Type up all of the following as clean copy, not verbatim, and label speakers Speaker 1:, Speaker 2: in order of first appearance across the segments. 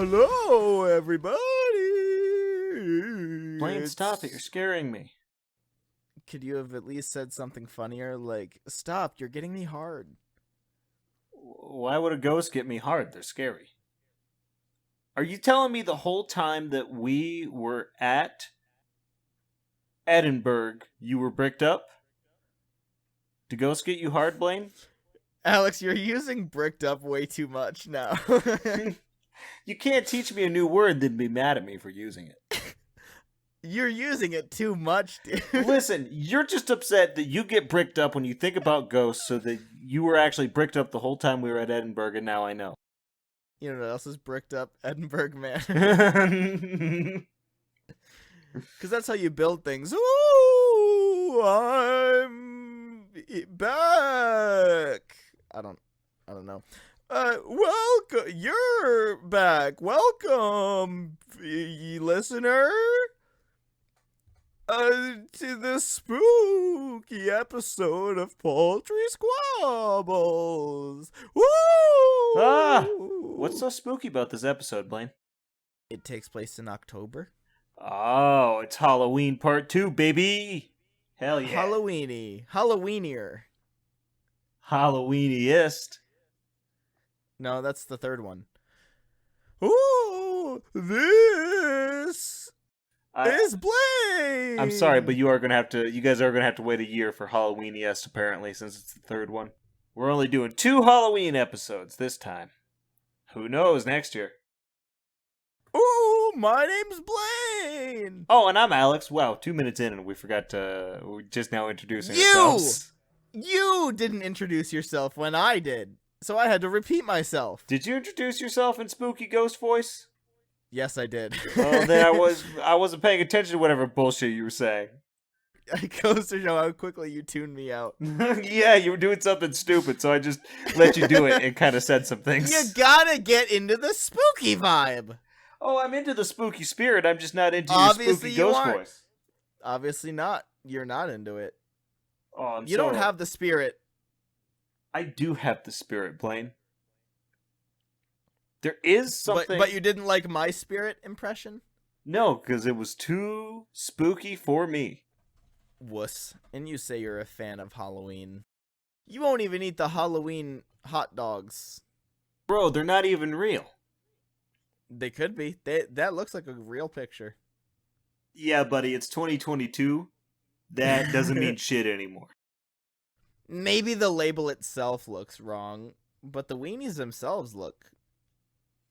Speaker 1: Hello, everybody.
Speaker 2: Blaine, stop it. You're scaring me.
Speaker 1: Could you have at least said something funnier? Like, stop, you're getting me hard.
Speaker 2: Why would a ghost get me hard? They're scary. Are you telling me the whole time that we were at Edinburgh, you were bricked up? Do ghosts get you hard, Blaine?
Speaker 1: Alex, you're using bricked up way too much now.
Speaker 2: You can't teach me a new word and then be mad at me for using it.
Speaker 1: You're using it too much, dude.
Speaker 2: Listen, you're just upset that you get bricked up when you think about ghosts, so that you were actually bricked up the whole time we were at Edinburgh, and now I know.
Speaker 1: You know what else is bricked up? Edinburgh, man. Because that's how you build things. Ooh, I'm back. I don't know. Welcome. You're back. Welcome, listener. To the spooky episode of Paltry Squabbles. Woo!
Speaker 2: What's so spooky about this episode, Blaine?
Speaker 1: It takes place in October.
Speaker 2: Oh, it's Halloween Part 2, baby! Hell yeah.
Speaker 1: Halloweenier.
Speaker 2: Halloweeniest.
Speaker 1: No, that's the third one. Ooh, this is Blaine!
Speaker 2: I'm sorry, but you guys are gonna have to wait a year for Halloweeniest, apparently, since it's the third one. We're only doing 2 Halloween episodes this time. Who knows next year?
Speaker 1: Ooh, my name's Blaine!
Speaker 2: Oh, and I'm Alex. Wow, 2 minutes in and we're just now introducing ourselves.
Speaker 1: You didn't introduce yourself when I did, so I had to repeat myself.
Speaker 2: Did you introduce yourself in spooky ghost voice?
Speaker 1: Yes, I did.
Speaker 2: Oh, then I wasn't paying attention to whatever bullshit you were saying.
Speaker 1: It goes to show how quickly you tuned me out.
Speaker 2: Yeah, you were doing something stupid, so I just let you do it and kind of said some things.
Speaker 1: You gotta get into the spooky vibe.
Speaker 2: Oh, I'm into the spooky spirit. I'm just not into your spooky ghost voice.
Speaker 1: Obviously not. You're not into it.
Speaker 2: Oh,
Speaker 1: you don't have the spirit.
Speaker 2: I do have the spirit, Blaine. There is something...
Speaker 1: But you didn't like my spirit impression?
Speaker 2: No, because it was too spooky for me.
Speaker 1: Wuss. And you say you're a fan of Halloween. You won't even eat the Halloween hot dogs.
Speaker 2: Bro, they're not even real.
Speaker 1: They could be. That looks like a real picture.
Speaker 2: Yeah, buddy, it's 2022. That doesn't mean shit anymore.
Speaker 1: Maybe the label itself looks wrong, but the weenies themselves look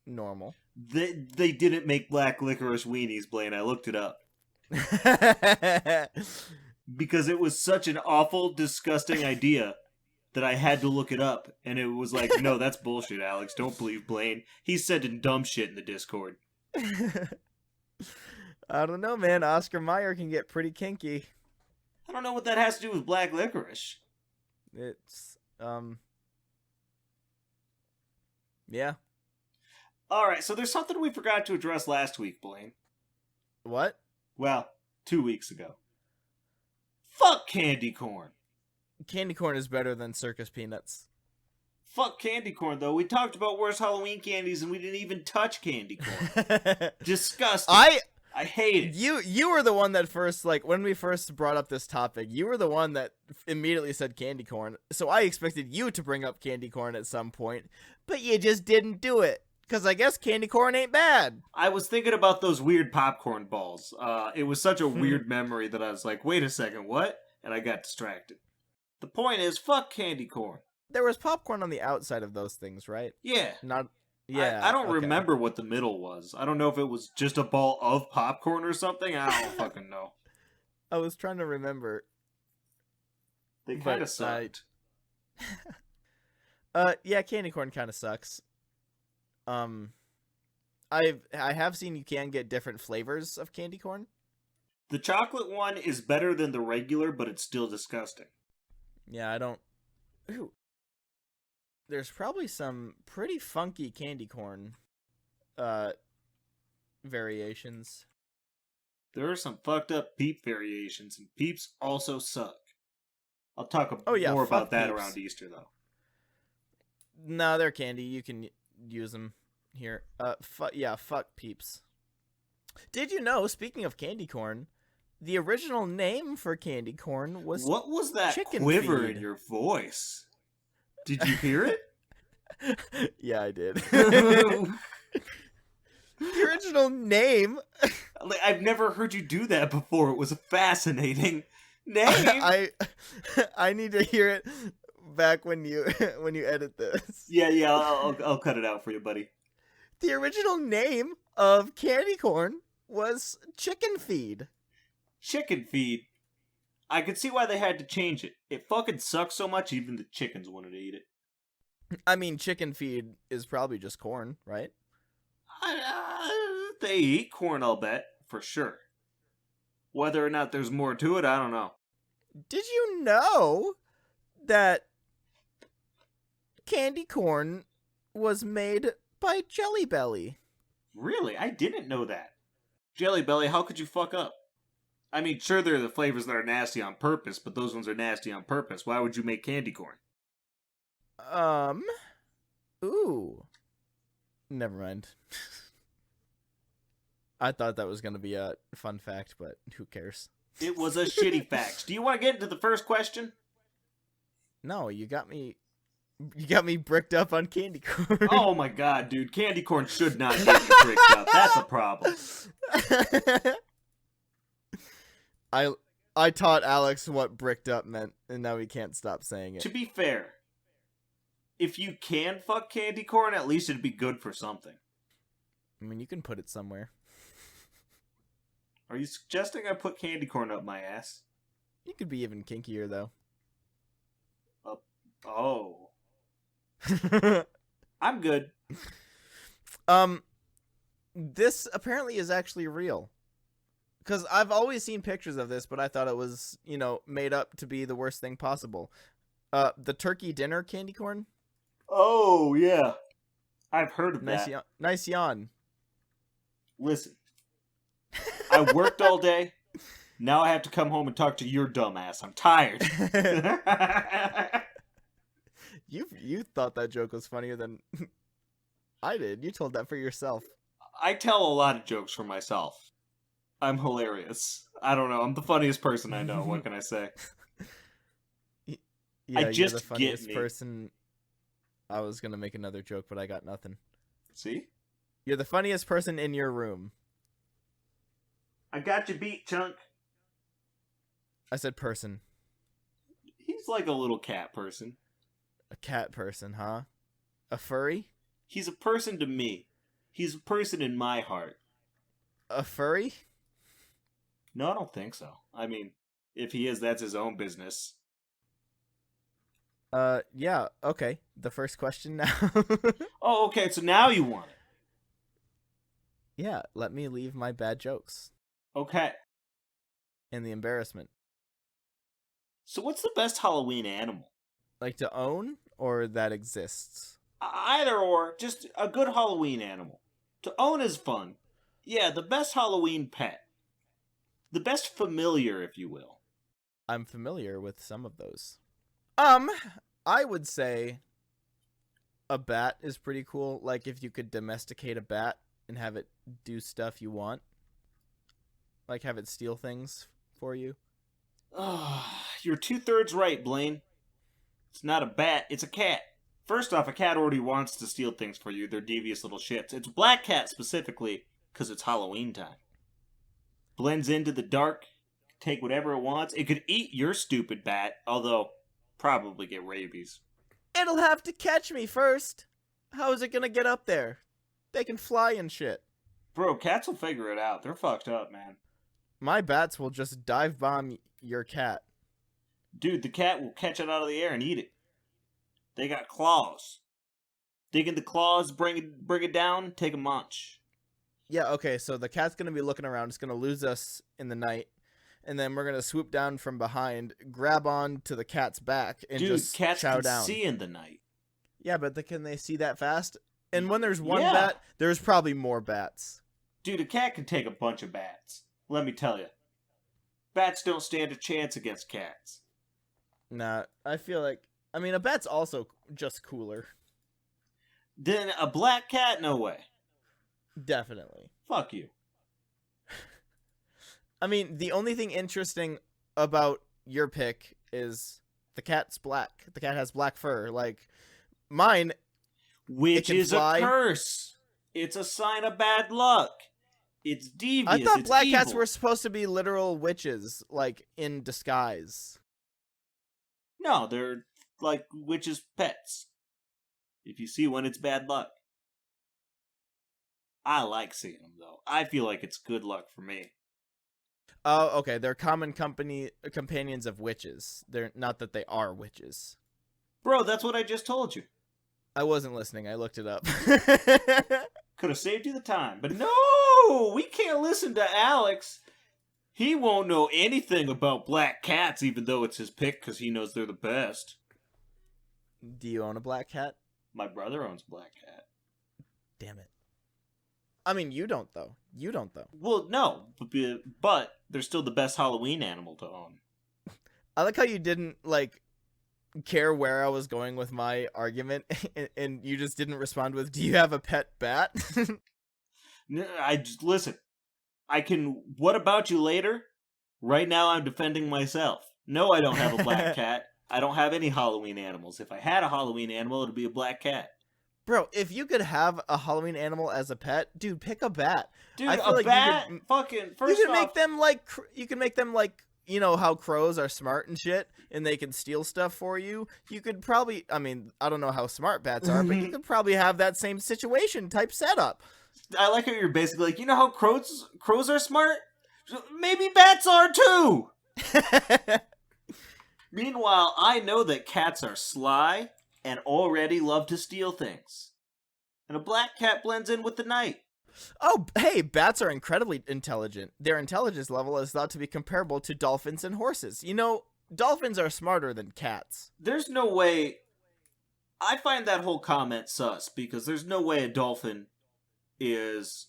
Speaker 1: normal.
Speaker 2: They didn't make black licorice weenies, Blaine. I looked it up. Because it was such an awful, disgusting idea that I had to look it up. And it was like, no, that's bullshit, Alex. Don't believe Blaine. He's sending dumb shit in the Discord.
Speaker 1: I don't know, man. Oscar Mayer can get pretty kinky.
Speaker 2: I don't know what that has to do with black licorice.
Speaker 1: It's, yeah.
Speaker 2: Alright, so there's something we forgot to address last week, Blaine.
Speaker 1: What?
Speaker 2: Well, 2 weeks ago. Fuck candy corn.
Speaker 1: Candy corn is better than circus peanuts.
Speaker 2: Fuck candy corn, though. We talked about worst Halloween candies and we didn't even touch candy corn. Disgusting. I hate it.
Speaker 1: You were the one that first, like, when we first brought up this topic, you were the one that immediately said candy corn. So I expected you to bring up candy corn at some point, but you just didn't do it. Because I guess candy corn ain't bad.
Speaker 2: I was thinking about those weird popcorn balls. It was such a weird memory that I was like, wait a second, what? And I got distracted. The point is, fuck candy corn.
Speaker 1: There was popcorn on the outside of those things, right?
Speaker 2: Yeah.
Speaker 1: Yeah.
Speaker 2: I don't remember what the middle was. I don't know if it was just a ball of popcorn or something. I don't fucking know.
Speaker 1: I was trying to remember.
Speaker 2: They kind of sucked.
Speaker 1: Yeah, candy corn kind of sucks. I have seen you can get different flavors of candy corn.
Speaker 2: The chocolate one is better than the regular, but it's still disgusting.
Speaker 1: Yeah, I don't... Ooh. There's probably some pretty funky candy corn variations.
Speaker 2: There are some fucked up Peep variations, and Peeps also suck. I'll talk more about that
Speaker 1: Peeps.
Speaker 2: around Easter, though.
Speaker 1: No, they're candy. You can use them. here. Fuck Peeps. Did you know, speaking of candy corn, the original name for candy corn was
Speaker 2: What was that
Speaker 1: chicken
Speaker 2: quiver
Speaker 1: feed.
Speaker 2: in your voice? Did you hear it?
Speaker 1: Yeah, I did.
Speaker 2: Like,
Speaker 1: The original name.
Speaker 2: I've never heard you do that before. It was a fascinating name.
Speaker 1: I need to hear it back when you edit this.
Speaker 2: Yeah, I'll cut it out for you, buddy.
Speaker 1: The original name of candy corn was chicken feed.
Speaker 2: Chicken feed. I could see why they had to change it. It fucking sucks so much, even the chickens wanted to eat it.
Speaker 1: I mean, chicken feed is probably just corn, right?
Speaker 2: They eat corn, I'll bet, for sure. Whether or not there's more to it, I don't know.
Speaker 1: Did you know that candy corn was made by Jelly Belly?
Speaker 2: Really? I didn't know that. Jelly Belly, how could you fuck up? I mean, sure, there are the flavors that are nasty on purpose, but those ones are nasty on purpose. Why would you make candy corn?
Speaker 1: Ooh. Never mind. I thought that was going to be a fun fact, but who cares?
Speaker 2: It was a shitty fact. Do you want to get into the first question?
Speaker 1: No, you got me bricked up on candy corn.
Speaker 2: Oh my god, dude. Candy corn should not get you bricked up. That's a problem.
Speaker 1: I taught Alex what bricked up meant, and now he can't stop saying it.
Speaker 2: To be fair, if you can fuck candy corn, at least it'd be good for something.
Speaker 1: I mean, you can put it somewhere.
Speaker 2: Are you suggesting I put candy corn up my ass?
Speaker 1: You could be even kinkier, though.
Speaker 2: Oh. I'm good.
Speaker 1: This apparently is actually real. Because I've always seen pictures of this, but I thought it was, made up to be the worst thing possible. The turkey dinner candy corn?
Speaker 2: Oh, yeah. I've heard of that.
Speaker 1: Nice yawn.
Speaker 2: Listen. I worked all day. Now I have to come home and talk to your dumb ass. I'm tired.
Speaker 1: You thought that joke was funnier than I did. You told that for yourself.
Speaker 2: I tell a lot of jokes for myself. I'm hilarious. I don't know. I'm the funniest person I know. What can I say?
Speaker 1: Yeah,
Speaker 2: I just
Speaker 1: you're the funniest
Speaker 2: get me.
Speaker 1: person. I was gonna make another joke, but I got nothing.
Speaker 2: See?
Speaker 1: You're the funniest person in your room.
Speaker 2: I got you beat, Chunk.
Speaker 1: I said person.
Speaker 2: He's like a little cat person.
Speaker 1: A cat person, huh? A furry?
Speaker 2: He's a person to me. He's a person in my heart.
Speaker 1: A furry?
Speaker 2: No, I don't think so. I mean, if he is, that's his own business.
Speaker 1: Yeah, okay. The first question now.
Speaker 2: Oh, okay, so now you want it.
Speaker 1: Yeah, let me leave my bad jokes.
Speaker 2: Okay.
Speaker 1: And the embarrassment.
Speaker 2: So what's the best Halloween animal?
Speaker 1: Like to own or that exists?
Speaker 2: Either or, just a good Halloween animal. To own is fun. Yeah, the best Halloween pet. The best familiar, if you will.
Speaker 1: I'm familiar with some of those. I would say a bat is pretty cool. Like if you could domesticate a bat and have it do stuff you want. Like have it steal things for you.
Speaker 2: You're 2/3 right, Blaine. It's not a bat, it's a cat. First off, a cat already wants to steal things for you. They're devious little shits. It's black cat specifically, because it's Halloween time. Blends into the dark, take whatever it wants. It could eat your stupid bat, although probably get rabies.
Speaker 1: It'll have to catch me first. How is it gonna get up there? They can fly and shit.
Speaker 2: Bro, cats will figure it out. They're fucked up, man.
Speaker 1: My bats will just dive bomb your cat.
Speaker 2: Dude, the cat will catch it out of the air and eat it. They got claws. Dig in the claws, bring it down, take a munch.
Speaker 1: Yeah, okay, so the cat's gonna be looking around. It's gonna lose us in the night. And then we're gonna swoop down from behind, grab on to the cat's back, and
Speaker 2: Dude,
Speaker 1: just
Speaker 2: cats
Speaker 1: chow
Speaker 2: can
Speaker 1: down.
Speaker 2: see in the night.
Speaker 1: Yeah, but can they see that fast? And when there's one
Speaker 2: Yeah.
Speaker 1: bat, there's probably more bats.
Speaker 2: Dude, a cat can take a bunch of bats. Let me tell you. Bats don't stand a chance against cats.
Speaker 1: Nah, I feel like... I mean, a bat's also just cooler.
Speaker 2: Then a black cat? No way.
Speaker 1: Definitely.
Speaker 2: Fuck you.
Speaker 1: I mean, the only thing interesting about your pick is the cat's black. The cat has black fur. Like, mine,
Speaker 2: Which is
Speaker 1: fly.
Speaker 2: a curse. It's a sign of bad luck. It's devious.
Speaker 1: I thought
Speaker 2: it's
Speaker 1: black
Speaker 2: evil.
Speaker 1: cats were supposed to be literal witches, like, in disguise.
Speaker 2: No, they're like witches' pets. If you see one, it's bad luck. I like seeing them, though. I feel like it's good luck for me.
Speaker 1: Oh, okay. They're common companions of witches. They're not that they are witches.
Speaker 2: Bro, that's what I just told you.
Speaker 1: I wasn't listening. I looked it up.
Speaker 2: Could have saved you the time. But no! We can't listen to Alex. He won't know anything about black cats, even though it's his pick, because he knows they're the best.
Speaker 1: Do you own a black cat?
Speaker 2: My brother owns a black cat.
Speaker 1: Damn it. I mean, you don't, though. You don't, though.
Speaker 2: Well, no. But they're still the best Halloween animal to own.
Speaker 1: I like how you didn't, like, care where I was going with my argument, and you just didn't respond with, do you have a pet bat?
Speaker 2: Listen. I can... What about you later? Right now I'm defending myself. No, I don't have a black cat. I don't have any Halloween animals. If I had a Halloween animal, it'd be a black cat.
Speaker 1: Bro, if you could have a Halloween animal as a pet, dude, pick a bat.
Speaker 2: Dude,
Speaker 1: I feel
Speaker 2: a
Speaker 1: like
Speaker 2: bat?
Speaker 1: you could,
Speaker 2: Fucking... First
Speaker 1: you can
Speaker 2: off...
Speaker 1: make them like... You can make them like... You know how crows are smart and shit, and they can steal stuff for you? You could probably... I mean, I don't know how smart bats are, but you could probably have that same situation type setup.
Speaker 2: I like how you're basically like, you know how crows are smart? Maybe bats are too! Meanwhile, I know that cats are sly and already love to steal things. And a black cat blends in with the night.
Speaker 1: Oh, hey, bats are incredibly intelligent. Their intelligence level is thought to be comparable to dolphins and horses. You know, dolphins are smarter than cats.
Speaker 2: There's no way... I find that whole comment sus, because there's no way a dolphin is...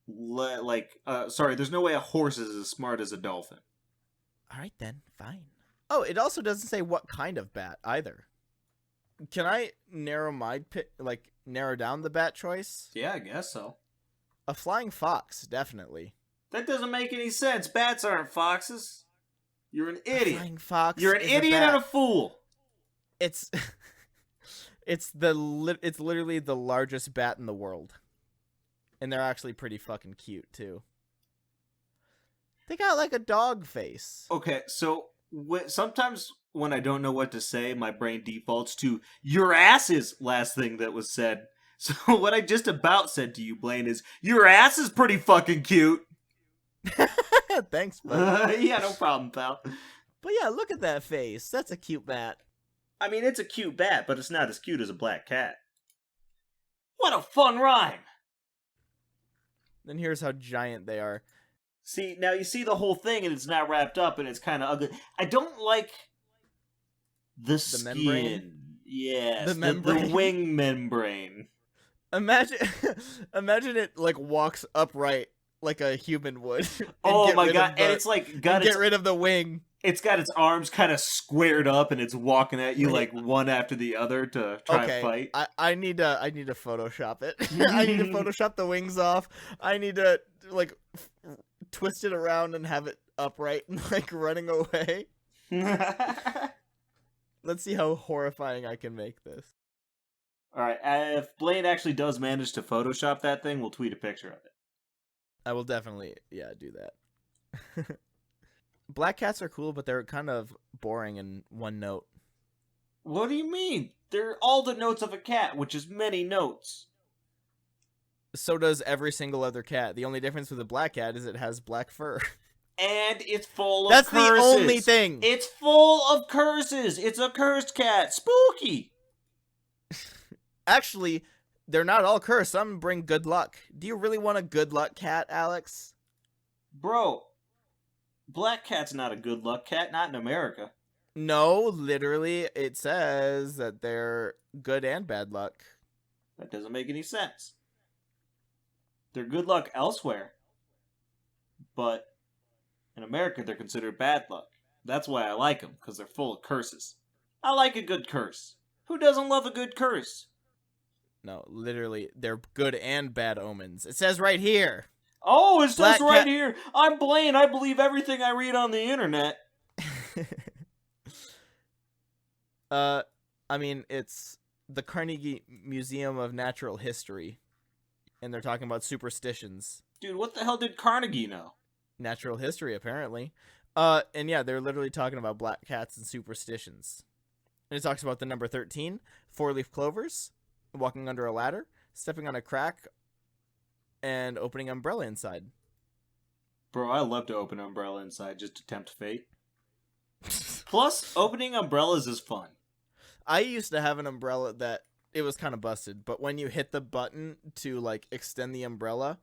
Speaker 2: there's no way a horse is as smart as a dolphin.
Speaker 1: Alright then, fine. Oh, it also doesn't say what kind of bat, either. Can I narrow down the bat choice?
Speaker 2: Yeah, I guess so.
Speaker 1: A flying fox, definitely.
Speaker 2: That doesn't make any sense. Bats aren't foxes. You're an idiot.
Speaker 1: A flying fox.
Speaker 2: You're an idiot and a fool.
Speaker 1: It's it's literally the largest bat in the world. And they're actually pretty fucking cute too. They got like a dog face.
Speaker 2: Okay, so sometimes when I don't know what to say, my brain defaults to your ass is last thing that was said. So what I just about said to you, Blaine, is your ass is pretty fucking cute.
Speaker 1: Thanks, bud.
Speaker 2: Yeah, no problem, pal.
Speaker 1: But yeah, look at that face. That's a cute bat.
Speaker 2: I mean, it's a cute bat, but it's not as cute as a black cat. What a fun rhyme!
Speaker 1: Then here's how giant they are.
Speaker 2: See, now you see the whole thing and it's not wrapped up and it's kind of ugly. I don't like the skin.
Speaker 1: Membrane?
Speaker 2: Yes,
Speaker 1: The membrane?
Speaker 2: the wing membrane.
Speaker 1: Imagine it like walks upright like a human would.
Speaker 2: Oh my god! And it's like
Speaker 1: get rid of the wing.
Speaker 2: It's got its arms kind of squared up and it's walking at you like one after the other to try and fight.
Speaker 1: I need to Photoshop it. I need to Photoshop the wings off. I need to like twist it around and have it upright and like running away. Let's see how horrifying I can make this.
Speaker 2: Alright, if Blaine actually does manage to Photoshop that thing, we'll tweet a picture of it.
Speaker 1: I will definitely, do that. Black cats are cool, but they're kind of boring in one note.
Speaker 2: What do you mean? They're all the notes of a cat, which is many notes.
Speaker 1: So does every single other cat. The only difference with a black cat is it has black fur.
Speaker 2: And it's full of
Speaker 1: That's
Speaker 2: curses.
Speaker 1: That's the only thing.
Speaker 2: It's full of curses. It's a cursed cat. Spooky.
Speaker 1: Actually, they're not all cursed. Some bring good luck. Do you really want a good luck cat, Alex?
Speaker 2: Bro, black cat's not a good luck cat. Not in America.
Speaker 1: No, literally, it says that they're good and bad luck.
Speaker 2: That doesn't make any sense. They're good luck elsewhere. But in America, they're considered bad luck. That's why I like them, because they're full of curses. I like a good curse. Who doesn't love a good curse?
Speaker 1: No, literally, they're good and bad omens. It says right here.
Speaker 2: Oh, it says
Speaker 1: Black
Speaker 2: right
Speaker 1: cat-
Speaker 2: here. I'm Blaine. I believe everything I read on the internet.
Speaker 1: I mean, it's the Carnegie Museum of Natural History, and they're talking about superstitions.
Speaker 2: Dude, what the hell did Carnegie know?
Speaker 1: Natural history, apparently. And yeah, they're literally talking about black cats and superstitions. And it talks about the number 13, 4-leaf clovers, walking under a ladder, stepping on a crack, and opening umbrella inside.
Speaker 2: Bro, I love to open an umbrella inside just to tempt fate. Plus, opening umbrellas is fun.
Speaker 1: I used to have an umbrella that it was kind of busted, but when you hit the button to like extend the umbrella,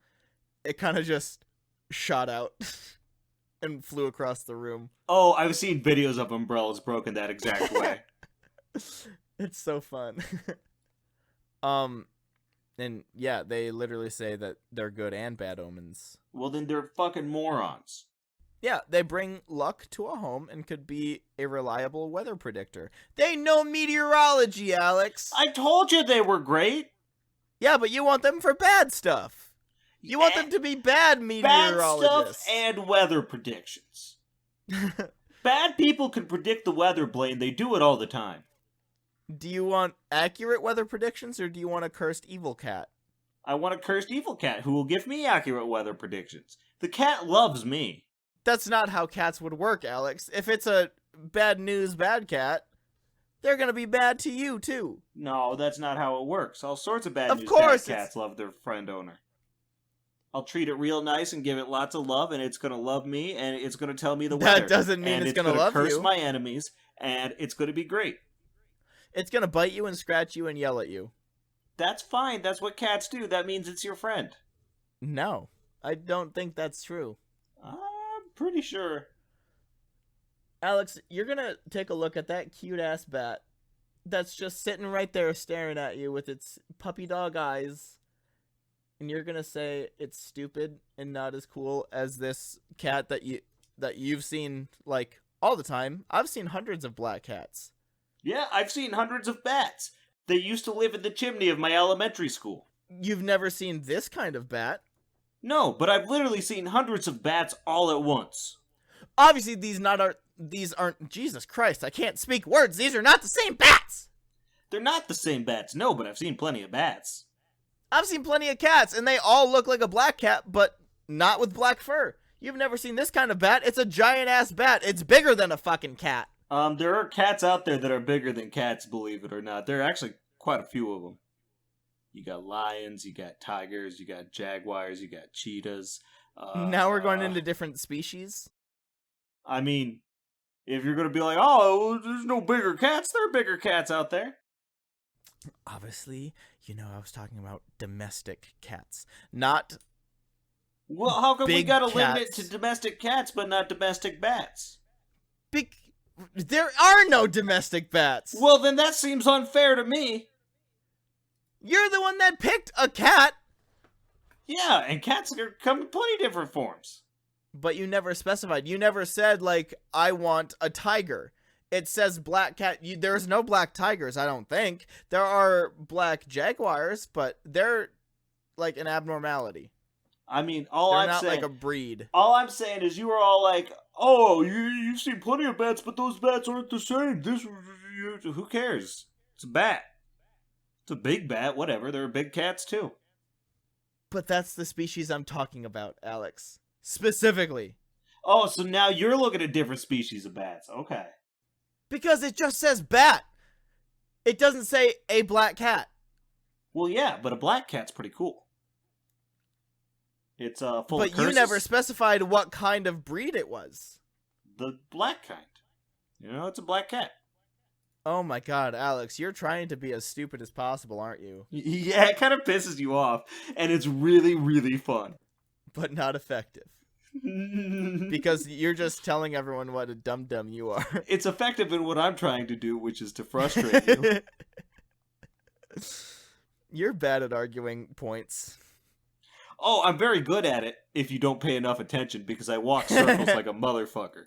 Speaker 1: it kind of just shot out and flew across the room.
Speaker 2: Oh, I've seen videos of umbrellas broken that exact way.
Speaker 1: It's so fun. And yeah, they literally say that they're good and bad omens.
Speaker 2: Well, then they're fucking morons.
Speaker 1: Yeah, they bring luck to a home and could be a reliable weather predictor. They know meteorology, Alex.
Speaker 2: I told you they were great.
Speaker 1: Yeah, but you want them for bad stuff. You want them to be bad meteorologists.
Speaker 2: Bad stuff and weather predictions. Bad people can predict the weather, Blaine. They do it all the time.
Speaker 1: Do you want accurate weather predictions, or do you want a cursed evil cat?
Speaker 2: I want a cursed evil cat who will give me accurate weather predictions. The cat loves me.
Speaker 1: That's not how cats would work, Alex. If it's a bad news bad cat, they're gonna be bad to you, too.
Speaker 2: No, that's not how it works. All sorts of bad
Speaker 1: Of
Speaker 2: news
Speaker 1: course
Speaker 2: bad cats love their friend owner. I'll treat it real nice and give it lots of love, and it's gonna love me, and it's gonna tell me the weather.
Speaker 1: That doesn't mean
Speaker 2: and
Speaker 1: it's gonna love
Speaker 2: curse
Speaker 1: you.
Speaker 2: my enemies, and it's gonna be great.
Speaker 1: It's gonna bite you and scratch you and yell at you.
Speaker 2: That's fine. That's what cats do. That means it's your friend.
Speaker 1: No, I don't think that's true.
Speaker 2: I'm pretty sure.
Speaker 1: Alex, you're gonna take a look at that cute-ass bat that's just sitting right there staring at you with its puppy dog eyes, and you're gonna say it's stupid and not as cool as this cat that you've seen, like, all the time. I've seen hundreds of black cats.
Speaker 2: Yeah, I've seen hundreds of bats. They used to live in the chimney of my elementary school.
Speaker 1: You've never seen this kind of bat.
Speaker 2: No, but I've literally seen hundreds of bats all at once.
Speaker 1: Obviously, these aren't Jesus Christ, I can't speak words. These are not the same bats.
Speaker 2: They're not the same bats, no, but I've seen plenty of bats.
Speaker 1: I've seen plenty of cats, and they all look like a black cat, but not with black fur. You've never seen this kind of bat. It's a giant-ass bat. It's bigger than a fucking cat.
Speaker 2: There are cats out there that are bigger than cats, believe it or not. There are actually quite a few of them. You got lions, you got tigers, you got jaguars, you got cheetahs.
Speaker 1: Now we're going into different species.
Speaker 2: I mean, if you're going to be like, oh, there's no bigger cats, there are bigger cats out there.
Speaker 1: Obviously, I was talking about domestic cats, not
Speaker 2: Well, how come we
Speaker 1: big
Speaker 2: gotta limit it
Speaker 1: cats.
Speaker 2: to domestic cats but not domestic bats?
Speaker 1: big. There are no domestic bats.
Speaker 2: Well, then that seems unfair to me.
Speaker 1: You're the one that picked a cat.
Speaker 2: Yeah, and cats come in plenty different forms.
Speaker 1: But you never specified. You never said, like, I want a tiger. It says black cat. There's no black tigers, I don't think. There are black jaguars, but they're, like, an abnormality.
Speaker 2: I mean,
Speaker 1: They're not like a breed.
Speaker 2: all I'm saying is you were all like, oh, you've seen plenty of bats, but those bats aren't the same. Who cares? It's a bat. It's a big bat, whatever. There are big cats, too.
Speaker 1: But that's the species I'm talking about, Alex. Specifically.
Speaker 2: Oh, so now you're looking at different species of bats. Okay.
Speaker 1: Because it just says bat. It doesn't say a black cat.
Speaker 2: Well, yeah, but a black cat's pretty cool. It's full of
Speaker 1: But
Speaker 2: curses.
Speaker 1: you never specified what kind of breed it was.
Speaker 2: The black kind. It's a black cat.
Speaker 1: Oh my god, Alex, you're trying to be as stupid as possible, aren't you?
Speaker 2: Yeah, it kind of pisses you off, and it's really, really fun.
Speaker 1: But not effective. Because you're just telling everyone what a dum-dum you are.
Speaker 2: It's effective in what I'm trying to do, which is to frustrate you.
Speaker 1: You're bad at arguing points.
Speaker 2: Oh, I'm very good at it if you don't pay enough attention because I walk circles like a motherfucker.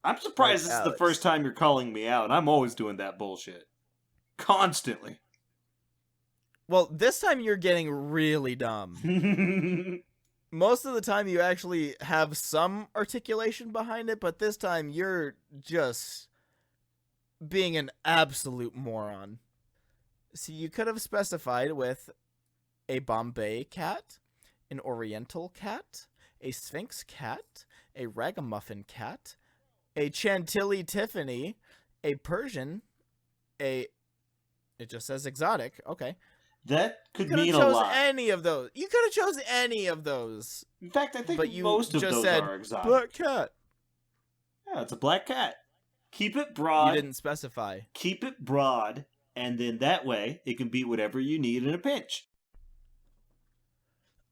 Speaker 2: I'm surprised this is the
Speaker 1: Alex.
Speaker 2: first time you're calling me out. I'm always doing that bullshit. Constantly.
Speaker 1: Well, this time you're getting really dumb. Most of the time you actually have some articulation behind it, but this time you're just being an absolute moron. See, you could have specified with a Bombay cat, an Oriental cat, a Sphinx cat, a Ragamuffin cat, a Chantilly Tiffany, a Persian, it just says exotic. Okay.
Speaker 2: That could
Speaker 1: You
Speaker 2: mean
Speaker 1: could
Speaker 2: a
Speaker 1: have chose
Speaker 2: lot.
Speaker 1: any of those. You could have chose any of those.
Speaker 2: In fact, I think
Speaker 1: But you
Speaker 2: most of
Speaker 1: just
Speaker 2: those
Speaker 1: said
Speaker 2: are exotic.
Speaker 1: black cat.
Speaker 2: Yeah, it's a black cat. Keep it
Speaker 1: You
Speaker 2: broad.
Speaker 1: didn't specify.
Speaker 2: Keep it broad, and then that way it can be whatever you need in a pinch.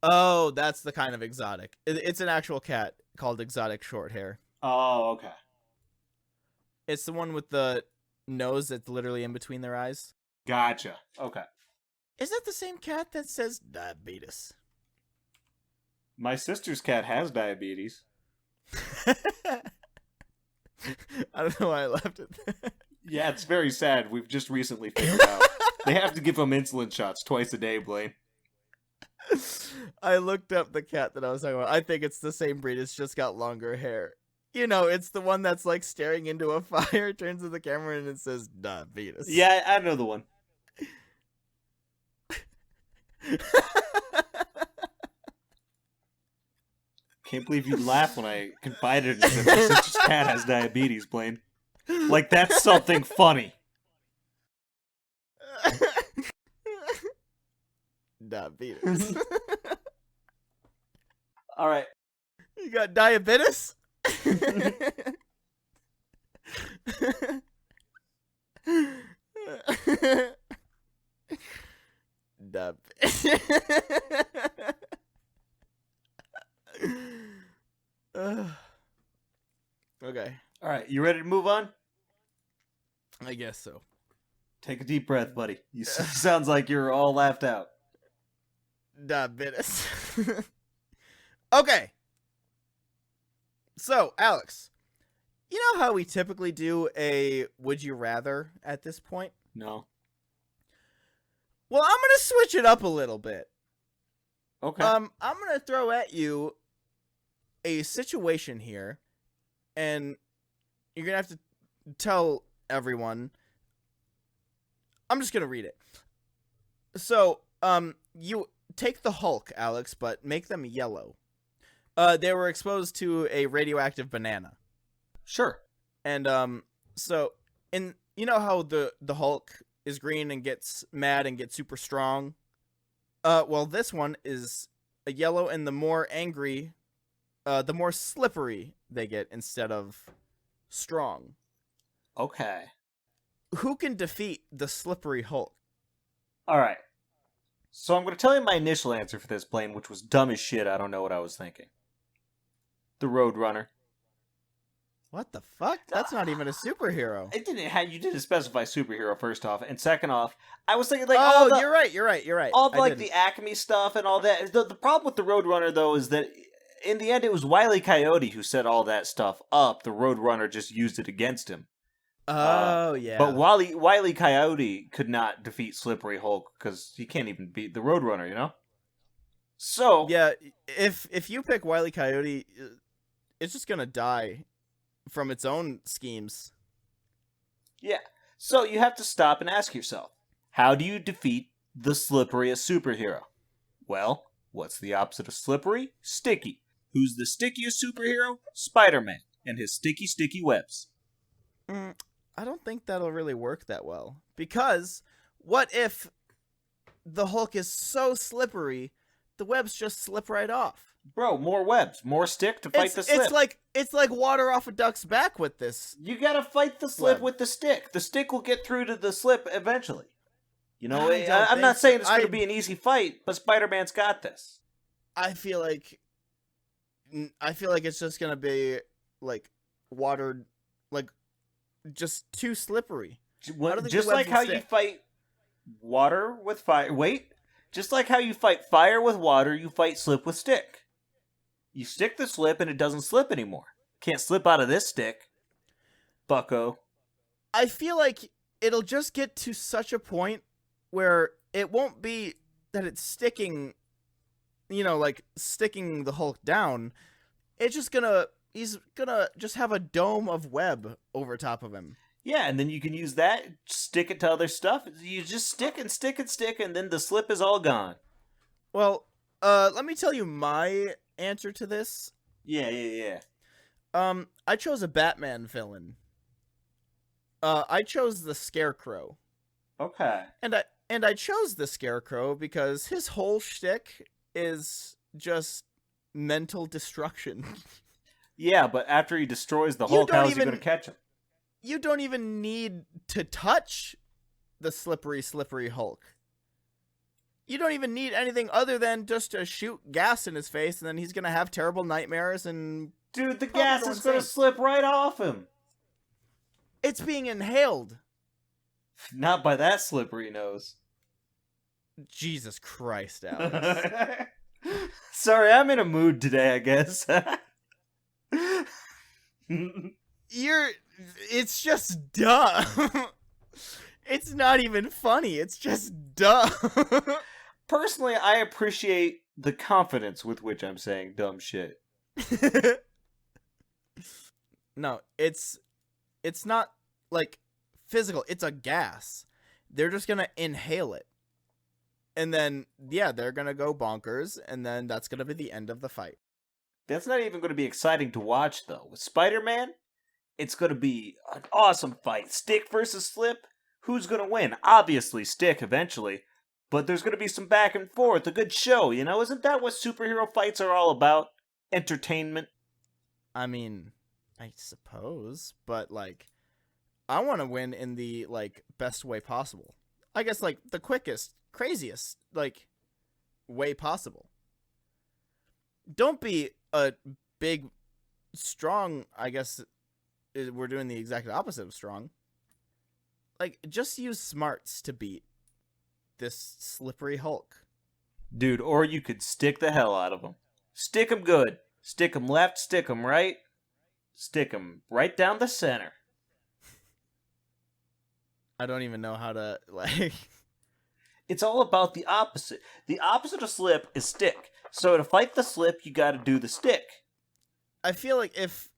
Speaker 1: Oh, that's the kind of exotic. It's an actual cat called exotic short hair.
Speaker 2: Oh, okay.
Speaker 1: It's the one with the nose that's literally in between their eyes.
Speaker 2: Gotcha. Okay.
Speaker 1: Is that the same cat that says diabetes?
Speaker 2: My sister's cat has diabetes.
Speaker 1: I don't know why I left it.
Speaker 2: Yeah, it's very sad. We've just recently figured out. They have to give him insulin shots twice a day, Blaine.
Speaker 1: I looked up the cat that I was talking about. I think it's the same breed. It's just got longer hair. You know, it's the one that's like staring into a fire, turns to the camera, and it says diabetes.
Speaker 2: Yeah, I know the one. Can't believe you laugh when I confided in that my sister's cat has diabetes, Blaine. Like, that's something funny.
Speaker 1: Diabetes.
Speaker 2: All right.
Speaker 1: You got diabetes? Okay,
Speaker 2: All right, you ready to move on?
Speaker 1: I guess so.
Speaker 2: Take a deep breath, buddy. You sounds like you're all laughed out.
Speaker 1: Diabetes. Okay. So, Alex, you know how we typically do a would you rather at this point?
Speaker 2: No.
Speaker 1: Well, I'm going to switch it up a little bit.
Speaker 2: Okay.
Speaker 1: I'm going to throw at you a situation here, and you're going to have to tell everyone. I'm just going to read it. So, you take the Hulk, Alex, but make them yellow. They were exposed to a radioactive banana.
Speaker 2: Sure.
Speaker 1: And, so, you know how the Hulk is green and gets mad and gets super strong? Well, this one is a yellow, and the more angry, the more slippery they get instead of strong.
Speaker 2: Okay.
Speaker 1: Who can defeat the slippery Hulk?
Speaker 2: All right. So I'm going to tell you my initial answer for this, Blaine, which was dumb as shit. I don't know what I was thinking. The Roadrunner.
Speaker 1: What the fuck? That's not even a superhero.
Speaker 2: You didn't specify superhero, first off, and second off, I was thinking like
Speaker 1: you're right.
Speaker 2: all the Acme stuff and all that. The problem with the Roadrunner though is that in the end it was Wile E. Coyote who set all that stuff up. The Roadrunner just used it against him.
Speaker 1: Oh yeah.
Speaker 2: But Wile E. Coyote could not defeat Slippery Hulk because he can't even beat the Roadrunner, you know. So
Speaker 1: yeah, if you pick Wile E. Coyote, it's just gonna die from its own schemes.
Speaker 2: Yeah. So you have to stop and ask yourself, how do you defeat the slipperiest superhero? Well, what's the opposite of slippery? Sticky. Who's the stickiest superhero? Spider-Man and his sticky webs.
Speaker 1: I don't think that'll really work that well. Because what if the Hulk is so slippery, the webs just slip right off?
Speaker 2: Bro, more webs, more stick to fight the slip.
Speaker 1: It's like water off a duck's back with this.
Speaker 2: You gotta fight the slip with the stick. The stick will get through to the slip eventually. You know, I'm not saying it's gonna be an easy fight, but Spider-Man's got this.
Speaker 1: I feel like it's just gonna be like water, like just too slippery.
Speaker 2: Just like how you fight water with fire. Wait, just like how you fight fire with water, you fight slip with stick. You stick the slip and it doesn't slip anymore. Can't slip out of this stick, bucko.
Speaker 1: I feel like it'll just get to such a point where it won't be that it's sticking, like sticking the Hulk down. He's gonna just have a dome of web over top of him.
Speaker 2: Yeah, and then you can use that, stick it to other stuff. You just stick and stick and stick, and then the slip is all gone.
Speaker 1: Well, let me tell you my answer to this.
Speaker 2: Yeah.
Speaker 1: I chose a Batman villain. I chose the Scarecrow.
Speaker 2: Okay.
Speaker 1: And I chose the Scarecrow because his whole shtick is just mental destruction.
Speaker 2: Yeah, but after he destroys the Hulk, how is he going to catch him?
Speaker 1: You don't even need to touch the slippery Hulk. You don't even need anything other than just to shoot gas in his face, and then he's going to have terrible nightmares and...
Speaker 2: Dude, the gas is going to slip right off him.
Speaker 1: It's being inhaled.
Speaker 2: Not by that slippery nose.
Speaker 1: Jesus Christ, Alex.
Speaker 2: Sorry, I'm in a mood today, I guess.
Speaker 1: It's just dumb. It's not even funny. It's just dumb.
Speaker 2: Personally, I appreciate the confidence with which I'm saying dumb shit.
Speaker 1: No, it's not like physical. It's a gas. They're just going to inhale it. And then, yeah, they're going to go bonkers, and then that's going to be the end of the fight.
Speaker 2: That's not even going to be exciting to watch, though. With Spider-Man, it's going to be an awesome fight. Stick versus Slip. Who's going to win? Obviously, Stick eventually. But there's going to be some back and forth. A good show, you know? Isn't that what superhero fights are all about? Entertainment.
Speaker 1: I mean, I suppose. But, I want to win in the, best way possible. I guess, the quickest, craziest, way possible. Don't be a big, strong, I guess we're doing the exact opposite of strong. Just use smarts to beat this slippery Hulk.
Speaker 2: Dude, or you could stick the hell out of him. Stick him good. Stick him left, stick him right. Stick him right down the center.
Speaker 1: I don't even know how to,
Speaker 2: It's all about the opposite. The opposite of slip is stick. So to fight the slip, you gotta do the stick.
Speaker 1: I feel like if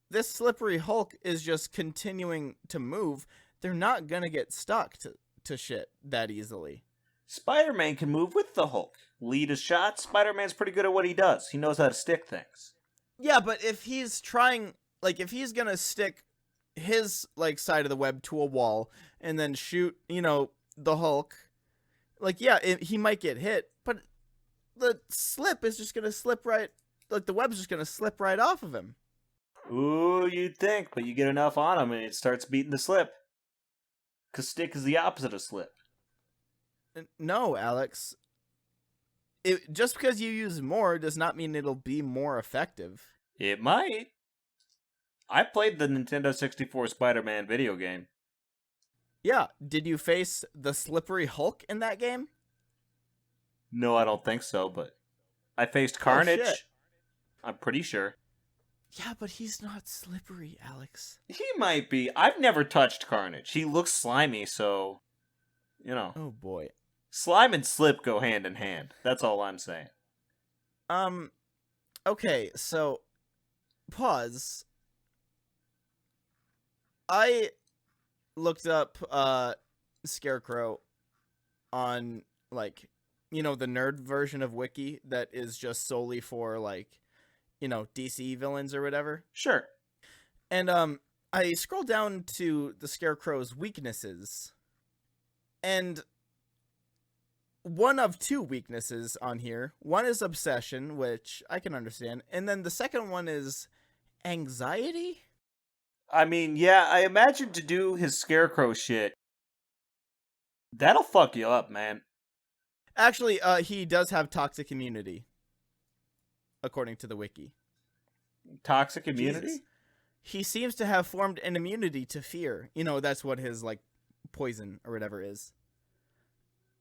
Speaker 1: this slippery Hulk is just continuing to move, they're not gonna get stuck to shit that easily.
Speaker 2: Spider-Man can move with the Hulk. Lead a shot. Spider-Man's pretty good at what he does. He knows how to stick things.
Speaker 1: Yeah, but if he's trying, if he's gonna stick his, side of the web to a wall and then shoot, the Hulk, he might get hit, but the slip is just gonna slip right, the web's just gonna slip right off of him.
Speaker 2: Ooh, you'd think, but you get enough on him and it starts beating the slip. Because stick is the opposite of slip.
Speaker 1: No, Alex. Just because you use more does not mean it'll be more effective.
Speaker 2: It might. I played the Nintendo 64 Spider-Man video game.
Speaker 1: Yeah, did you face the slippery Hulk in that game?
Speaker 2: No, I don't think so, but I faced Carnage.
Speaker 1: Oh, shit.
Speaker 2: I'm pretty sure.
Speaker 1: Yeah, but he's not slippery, Alex.
Speaker 2: He might be. I've never touched Carnage. He looks slimy, so,
Speaker 1: Oh, boy.
Speaker 2: Slime and slip go hand in hand. That's all I'm saying.
Speaker 1: Okay, so, pause. I looked up, Scarecrow on, the nerd version of Wiki that is just solely for, DC villains or whatever.
Speaker 2: Sure.
Speaker 1: And, I scrolled down to the Scarecrow's weaknesses, and one of two weaknesses on here. One is obsession, which I can understand, and then the second one is anxiety?
Speaker 2: I mean, yeah, I imagine to do his Scarecrow shit, that'll fuck you up, man.
Speaker 1: Actually, he does have toxic immunity, according to the wiki.
Speaker 2: Toxic immunity?
Speaker 1: Jesus. He seems to have formed an immunity to fear. That's what his, poison or whatever is.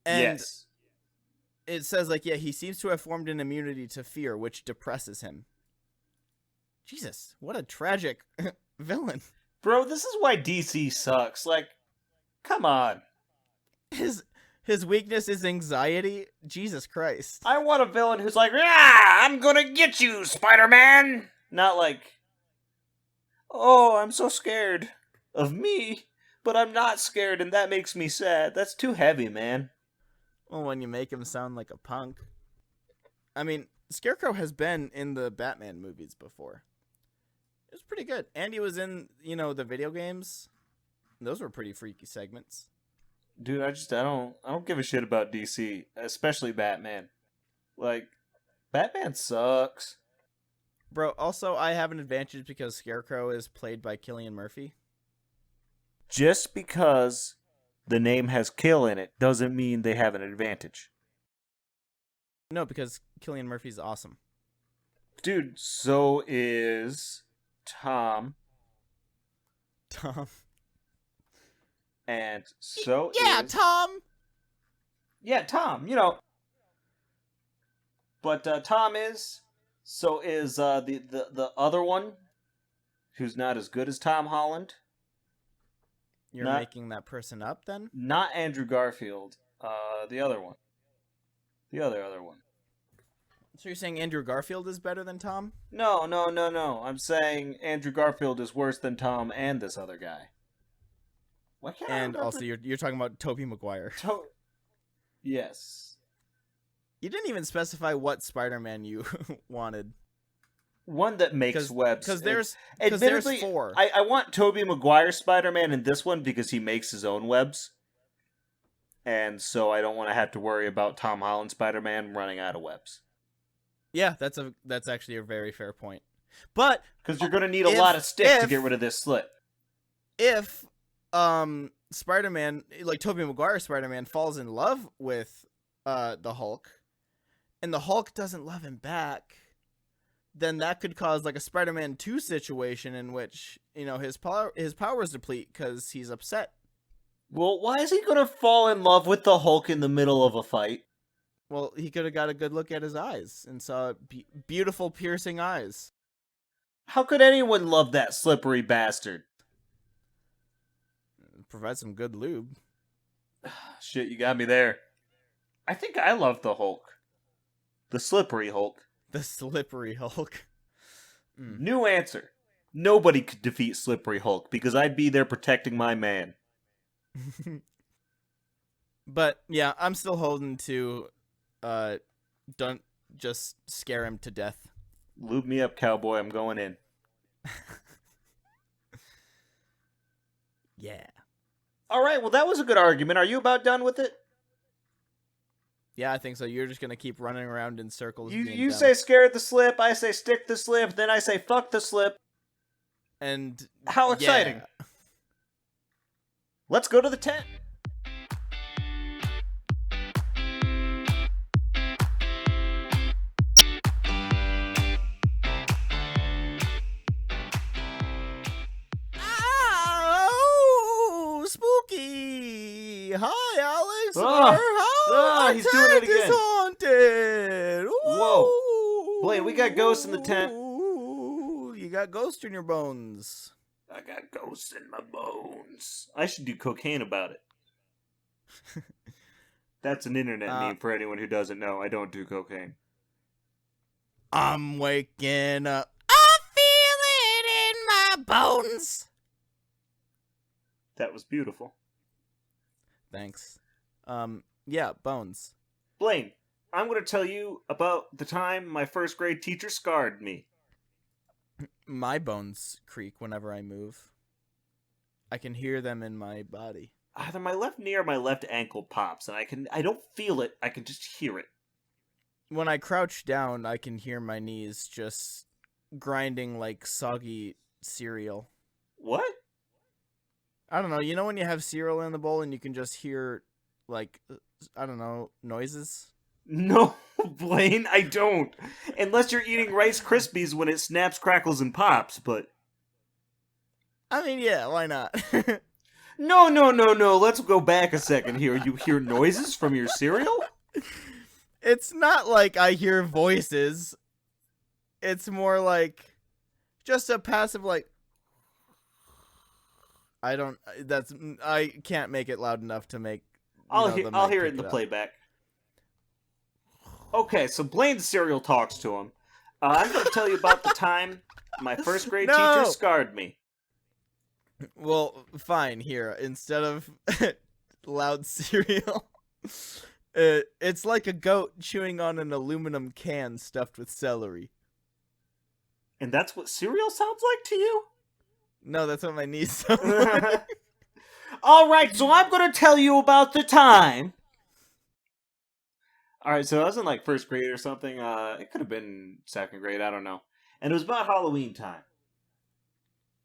Speaker 1: And
Speaker 2: yes.
Speaker 1: It says, he seems to have formed an immunity to fear, which depresses him. Jesus, what a tragic villain.
Speaker 2: Bro, this is why DC sucks. Come on.
Speaker 1: His weakness is anxiety? Jesus Christ.
Speaker 2: I want a villain who's like, "Yeah, I'm gonna get you, Spider-Man!" Not like, "Oh, I'm so scared of me, but I'm not scared and that makes me sad." That's too heavy, man.
Speaker 1: Well, when you make him sound like a punk. I mean, Scarecrow has been in the Batman movies before. It was pretty good. And he was in, the video games. Those were pretty freaky segments.
Speaker 2: Dude, I don't give a shit about DC, especially Batman. Like, Batman sucks.
Speaker 1: Bro, also, I have an advantage because Scarecrow is played by Cillian Murphy.
Speaker 2: Just because the name has kill in it doesn't mean they have an advantage.
Speaker 1: No, because Cillian Murphy's awesome.
Speaker 2: Dude, so is Tom.
Speaker 1: Tom.
Speaker 2: And so is...
Speaker 1: Tom!
Speaker 2: Yeah, Tom, But Tom is... So is the other one, who's not as good as Tom Holland.
Speaker 1: You're making that person up, then?
Speaker 2: Not Andrew Garfield. The other one. The other one.
Speaker 1: So you're saying Andrew Garfield is better than Tom?
Speaker 2: No. I'm saying Andrew Garfield is worse than Tom and this other guy. Why can't
Speaker 1: and also, you're talking about Tobey Maguire.
Speaker 2: Yes.
Speaker 1: You didn't even specify what Spider-Man you wanted.
Speaker 2: One that makes webs.
Speaker 1: Because there's 4.
Speaker 2: I want Tobey Maguire Spider-Man in this one because he makes his own webs. And so I don't want to have to worry about Tom Holland Spider-Man running out of webs.
Speaker 1: Yeah, that's actually a very fair point. But
Speaker 2: because you're going to need a lot of stick to get rid of this slip.
Speaker 1: If Spider-Man, like Tobey Maguire Spider-Man, falls in love with the Hulk, and the Hulk doesn't love him back, then that could cause like a Spider-Man 2 situation in which, his powers deplete because he's upset.
Speaker 2: Well, why is he going to fall in love with the Hulk in the middle of a fight?
Speaker 1: Well, he could have got a good look at his eyes and saw beautiful, piercing eyes.
Speaker 2: How could anyone love that slippery bastard?
Speaker 1: Provide some good lube.
Speaker 2: Shit, you got me there. I think I love the Hulk. The slippery Hulk.
Speaker 1: The slippery Hulk.
Speaker 2: New answer. Nobody could defeat Slippery Hulk because I'd be there protecting my man.
Speaker 1: But yeah, I'm still holding to don't just scare him to death.
Speaker 2: Lube me up, cowboy. I'm going in.
Speaker 1: Yeah.
Speaker 2: All right, well, that was a good argument. Are you about done with it?
Speaker 1: Yeah, I think so. You're just going to keep running around in circles.
Speaker 2: You say scared the slip, I say stick the slip, then I say fuck the slip.
Speaker 1: And
Speaker 2: how exciting.
Speaker 1: Yeah.
Speaker 2: Let's go to the tent.
Speaker 1: Oh, spooky. Hi, Alex.
Speaker 2: He's doing it again.
Speaker 1: Haunted.
Speaker 2: Whoa. Blaine, we got ghosts in the tent.
Speaker 1: You got ghosts in your bones.
Speaker 2: I got ghosts in my bones. I should do cocaine about it. That's an internet meme for anyone who doesn't know. I don't do cocaine.
Speaker 1: I'm waking up. I feel it in my bones.
Speaker 2: That was beautiful.
Speaker 1: Thanks. Yeah, bones.
Speaker 2: Blaine, I'm going to tell you about the time my first grade teacher scarred me.
Speaker 1: My bones creak whenever I move. I can hear them in my body.
Speaker 2: Either my left knee or my left ankle pops, and I don't feel it, I can just hear it.
Speaker 1: When I crouch down, I can hear my knees just grinding like soggy cereal.
Speaker 2: What?
Speaker 1: I don't know. You know when you have cereal in the bowl and you can just hear, like, I don't know, noises?
Speaker 2: No, Blaine, I don't. Unless you're eating Rice Krispies when it snaps, crackles, and pops, but...
Speaker 1: I mean, yeah, why not?
Speaker 2: No. Let's go back a second here. You hear noises from your cereal?
Speaker 1: It's not like I hear voices. It's more like just a passive, like... I don't. That's. I can't make it loud enough to make.
Speaker 2: I'll
Speaker 1: The
Speaker 2: I'll
Speaker 1: mic
Speaker 2: hear it
Speaker 1: pick
Speaker 2: in the
Speaker 1: up.
Speaker 2: playback. Okay, so Blaine's cereal talks to him. I'm going to tell you about the time my first grade
Speaker 1: No!
Speaker 2: teacher scarred me.
Speaker 1: Well, fine. Here, instead of loud cereal, it's like a goat chewing on an aluminum can stuffed with celery.
Speaker 2: And that's what cereal sounds like to you?
Speaker 1: No, that's what my knees sound like.
Speaker 2: Alright, so I'm going to tell you about the time. Alright, so I was in like first grade or something. It could have been second grade, I don't know. And it was about Halloween time.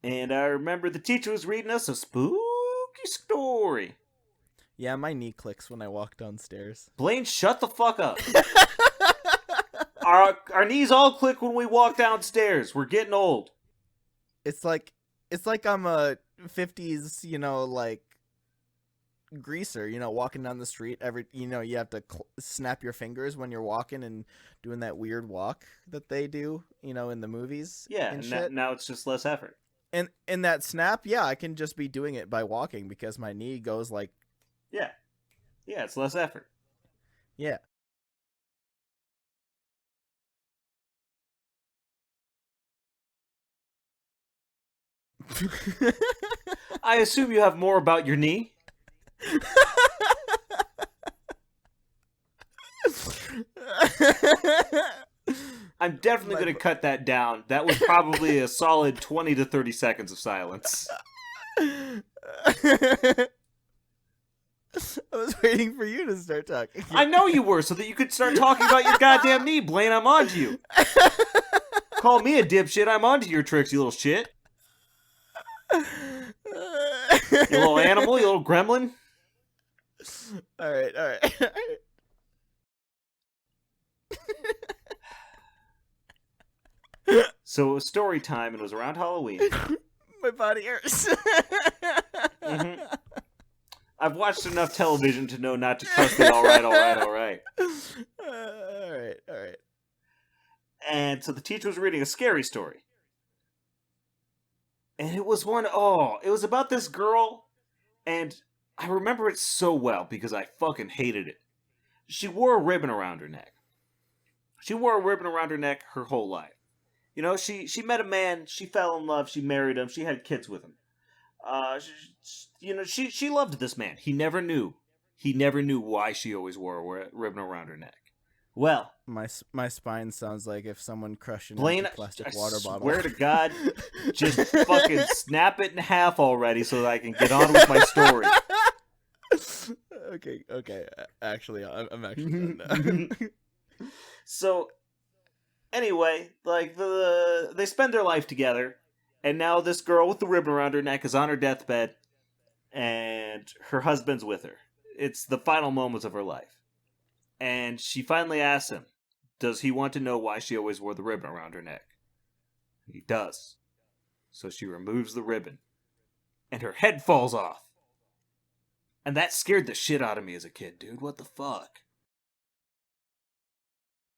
Speaker 2: And I remember the teacher was reading us a spooky story.
Speaker 1: Yeah, my knee clicks when I walk downstairs.
Speaker 2: Blaine, shut the fuck up. Our knees all click when we walk downstairs. We're getting old.
Speaker 1: It's like I'm a 50s, like greaser, walking down the street. You have to snap your fingers when you're walking and doing that weird walk that they do, in the movies.
Speaker 2: Yeah,
Speaker 1: and
Speaker 2: shit. Now it's just less effort.
Speaker 1: And in that snap, yeah, I can just be doing it by walking because my knee goes like.
Speaker 2: Yeah, it's less effort.
Speaker 1: Yeah.
Speaker 2: I assume you have more about your knee? I'm definitely going to cut that down. That was probably a solid 20 to 30 seconds of silence.
Speaker 1: I was waiting for you to start talking.
Speaker 2: I know you were, so that you could start talking about your goddamn knee, Blaine. I'm on to you. Call me a dipshit. I'm on to your tricks, you little shit. You little animal, you little gremlin.
Speaker 1: All right.
Speaker 2: So it was story time, and it was around Halloween.
Speaker 1: My body hurts.
Speaker 2: Mm-hmm. I've watched enough television to know not to trust it. All right.
Speaker 1: All right.
Speaker 2: And so the teacher was reading a scary story. And it was it was about this girl, and I remember it so well because I fucking hated it. She wore a ribbon around her neck. She wore a ribbon around her neck her whole life. She met a man, she fell in love, she married him, she had kids with him. She loved this man. He never knew why she always wore a ribbon around her neck. Well,
Speaker 1: my spine sounds like if someone crushed an
Speaker 2: Blaine,
Speaker 1: empty plastic water bottle.
Speaker 2: Swear to God, just fucking snap it in half already so that I can get on with my story.
Speaker 1: Okay. Actually, I'm actually done now.
Speaker 2: So, anyway, like they spend their life together, and now this girl with the ribbon around her neck is on her deathbed, and her husband's with her. It's the final moments of her life. And she finally asks him, does he want to know why she always wore the ribbon around her neck? He does. So she removes the ribbon, and her head falls off. And that scared the shit out of me as a kid, dude. What the fuck?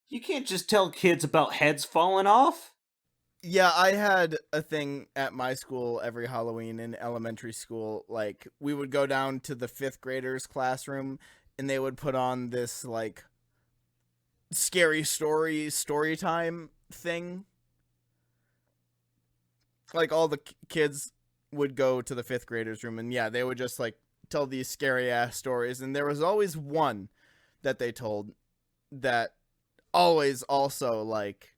Speaker 2: You can't just tell kids about heads falling off.
Speaker 1: Yeah, I had a thing at my school every Halloween in elementary school. Like, we would go down to the 5th graders' classroom, and they would put on this, like, scary story time thing. Like, all the kids would go to the 5th graders' room, and yeah, they would just, like, tell these scary-ass stories. And there was always one that they told that always also, like,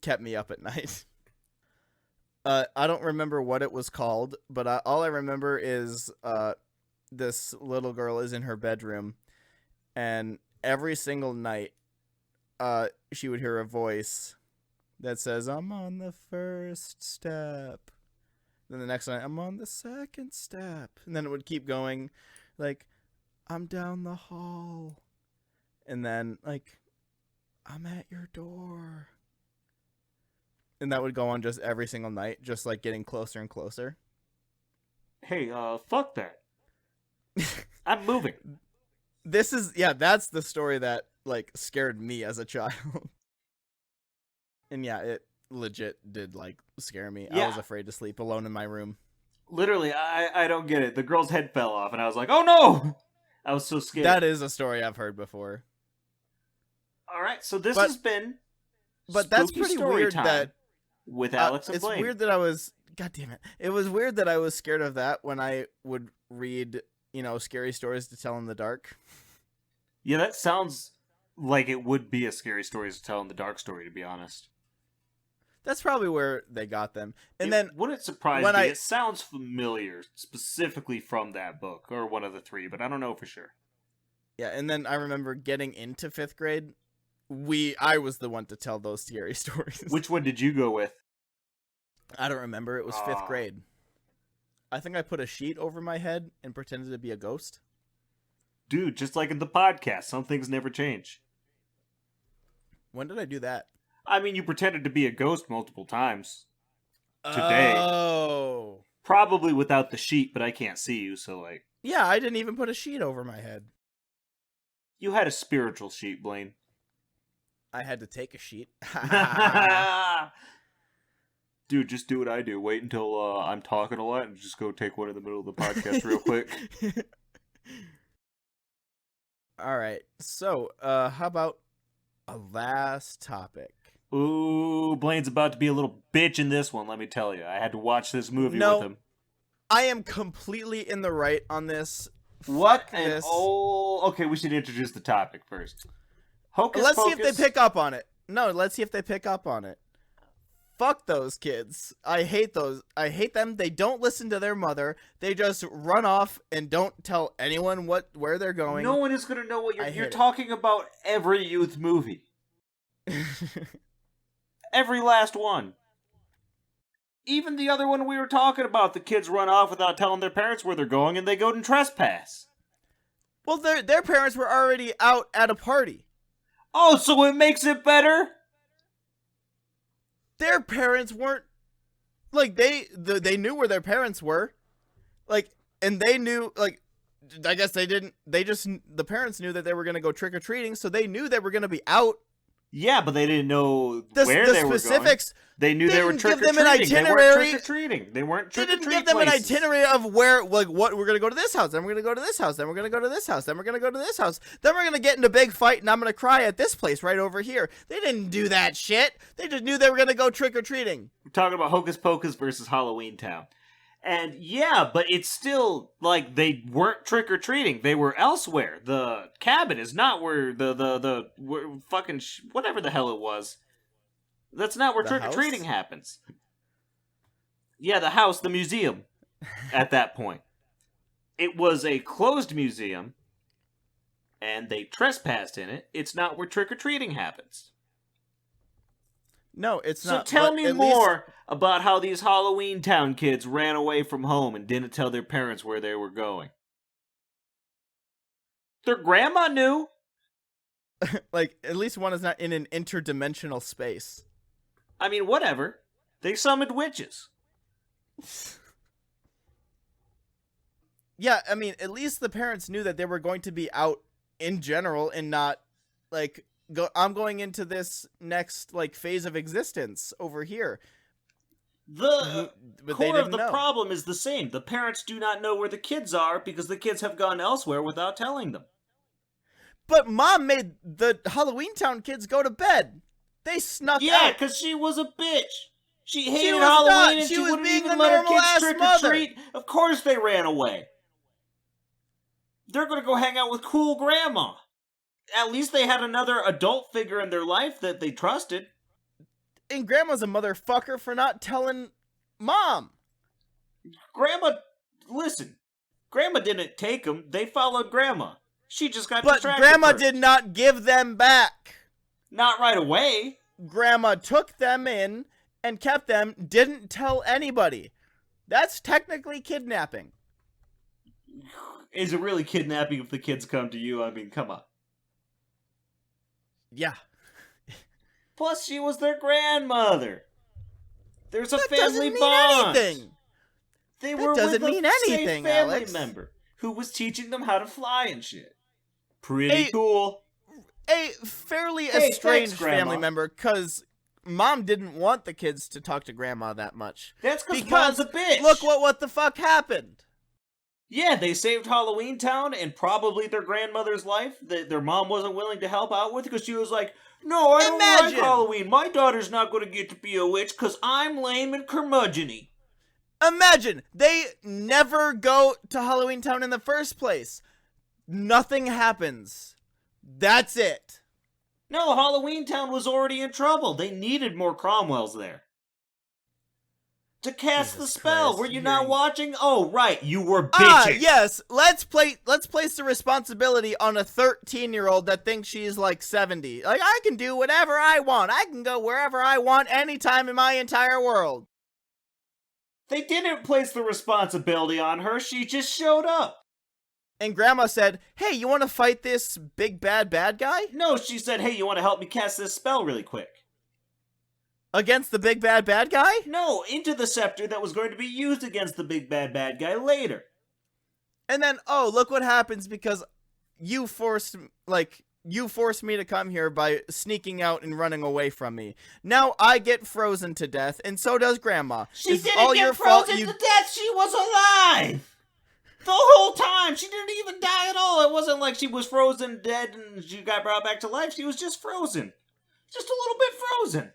Speaker 1: kept me up at night. I don't remember what it was called, but all I remember is this little girl is in her bedroom, and every single night she would hear a voice that says, "I'm on the first step." Then the next night, "I'm on the second step." And then it would keep going, like, "I'm down the hall." And then, like, "I'm at your door." And that would go on just every single night, just, like, getting closer and closer.
Speaker 2: Hey, fuck that. I'm moving.
Speaker 1: That's the story that, like, scared me as a child. And yeah, it legit did, like, scare me.
Speaker 2: Yeah.
Speaker 1: I was afraid to sleep alone in my room.
Speaker 2: Literally, I don't get it. The girl's head fell off, and I was like, oh no! I was so scared.
Speaker 1: That is a story I've heard before.
Speaker 2: All right, so this has been
Speaker 1: But that's
Speaker 2: Spooky
Speaker 1: pretty
Speaker 2: Story
Speaker 1: weird
Speaker 2: Time
Speaker 1: that...
Speaker 2: with Alex and Blaine.
Speaker 1: It's weird that I was... God damn it. It was weird that I was scared of that when I would read, scary stories to tell in the dark.
Speaker 2: Yeah, that sounds like it would be a scary story to tell in the dark story, to be honest.
Speaker 1: That's probably where they got them. And then
Speaker 2: wouldn't surprise me. It sounds familiar, specifically from that book, or one of the three, but I don't know for sure.
Speaker 1: Yeah, and then I remember getting into 5th grade, I was the one to tell those scary stories.
Speaker 2: Which one did you go with?
Speaker 1: I don't remember. It was 5th grade. I think I put a sheet over my head and pretended to be a ghost.
Speaker 2: Dude, just like in the podcast, some things never change.
Speaker 1: When did I do that?
Speaker 2: I mean, you pretended to be a ghost multiple times. Today.
Speaker 1: Oh.
Speaker 2: Probably without the sheet, but I can't see you, so like...
Speaker 1: Yeah, I didn't even put a sheet over my head.
Speaker 2: You had a spiritual sheet, Blaine.
Speaker 1: I had to take a sheet.
Speaker 2: Dude, just do what I do. Wait until I'm talking a lot and just go take one in the middle of the podcast real quick.
Speaker 1: All right. So, how about a last topic?
Speaker 2: Ooh, Blaine's about to be a little bitch in this one, let me tell you. I had to watch this movie with him.
Speaker 1: I am completely in the right on this.
Speaker 2: What? Okay, we should introduce the topic first.
Speaker 1: Let's see if they pick up on it. No, let's see if they pick up on it. Fuck those kids. I hate those. I hate them. They don't listen to their mother. They just run off and don't tell anyone where they're going.
Speaker 2: No one is going to know what you're talking about. Every youth movie. Every last one. Even the other one we were talking about, the kids run off without telling their parents where they're going and they go and trespass.
Speaker 1: Well, their parents were already out at a party.
Speaker 2: Oh, so it makes it better?
Speaker 1: Their parents weren't, like, they knew where their parents were, like, and they knew, like, I guess the parents knew that they were going to go trick-or-treating, so they knew they were going to be out.
Speaker 2: Yeah, but they didn't know where they were going. They knew they were trick-or-treating. They weren't trick-or-treating. They weren't trick-or-treating.
Speaker 1: They didn't give them an itinerary of where, like, what, we're going to go to this house, then we're going to go to this house, then we're going to go to this house, then we're going to go to this house, then we're going to get in a big fight, and I'm going to cry at this place right over here. They didn't do that shit. They just knew they were going to go trick-or-treating.
Speaker 2: We're talking about Hocus Pocus versus Halloweentown. And yeah, but it's still, like, they weren't trick-or-treating. They were elsewhere. The cabin is not where where fucking whatever the hell it was. That's not where trick-or-treating happens. Yeah, the house, the museum, at that point. It was a closed museum, and they trespassed in it. It's not where trick-or-treating happens.
Speaker 1: No, it's not.
Speaker 2: So tell me more about how these Halloweentown kids ran away from home and didn't tell their parents where they were going. Their grandma knew.
Speaker 1: Like, at least one is not in an interdimensional space.
Speaker 2: I mean, whatever. They summoned witches.
Speaker 1: Yeah, I mean, at least the parents knew that they were going to be out in general and not, like... I'm going into this next, like, phase of existence over here.
Speaker 2: The core of the problem is the same. The parents do not know where the kids are because the kids have gone elsewhere without telling them.
Speaker 1: But Mom made the Halloweentown kids go to bed. They snuck out.
Speaker 2: Yeah, because she was a bitch. She hated Halloween and she wouldn't even let her kids trick-or-treat. Of course they ran away. They're going to go hang out with cool grandma. At least they had another adult figure in their life that they trusted.
Speaker 1: And Grandma's a motherfucker for not telling Mom.
Speaker 2: Listen. Grandma didn't take them. They followed Grandma. She just got distracted.
Speaker 1: But Grandma did not give them back.
Speaker 2: Not right away.
Speaker 1: Grandma took them in and kept them, didn't tell anybody. That's technically kidnapping.
Speaker 2: Is it really kidnapping if the kids come to you? I mean, come on.
Speaker 1: Yeah.
Speaker 2: Plus, she was their grandmother. There's a
Speaker 1: that
Speaker 2: family
Speaker 1: doesn't
Speaker 2: bond.
Speaker 1: Mean anything.
Speaker 2: They
Speaker 1: that
Speaker 2: were
Speaker 1: doesn't
Speaker 2: with
Speaker 1: mean
Speaker 2: a
Speaker 1: anything,
Speaker 2: safe family
Speaker 1: Alex.
Speaker 2: member who was teaching them how to fly and shit. Pretty cool.
Speaker 1: A fairly estranged family member, because Mom didn't want the kids to talk to Grandma that much.
Speaker 2: That's because Mom's a bitch.
Speaker 1: Look what the fuck happened.
Speaker 2: Yeah, they saved Halloweentown and probably their grandmother's life that their mom wasn't willing to help out with because she was like, no, I don't like Halloween. My daughter's not going to get to be a witch because I'm lame and curmudgeon-y.
Speaker 1: Imagine, they never go to Halloweentown in the first place. Nothing happens. That's it.
Speaker 2: No, Halloweentown was already in trouble. They needed more Cromwells there. To cast the spell.
Speaker 1: Christ,
Speaker 2: Were you not watching? Oh, right. You were bitching.
Speaker 1: Yes. Let's place the responsibility on a 13-year-old that thinks she's like 70. Like, I can do whatever I want. I can go wherever I want anytime in my entire world.
Speaker 2: They didn't place the responsibility on her. She just showed up.
Speaker 1: And Grandma said, hey, you want to fight this big bad guy?
Speaker 2: No, she said, hey, you want to help me cast this spell really quick?
Speaker 1: Against the big bad guy?
Speaker 2: No, into the scepter that was going to be used against the big bad guy later.
Speaker 1: And then, oh, look what happens because you forced me to come here by sneaking out and running away from me. Now I get frozen to death, and so does Grandma.
Speaker 2: She didn't get frozen to death. She was alive. The whole time. She didn't even die at all. It wasn't like she was frozen dead and she got brought back to life. She was just frozen. Just a little bit frozen.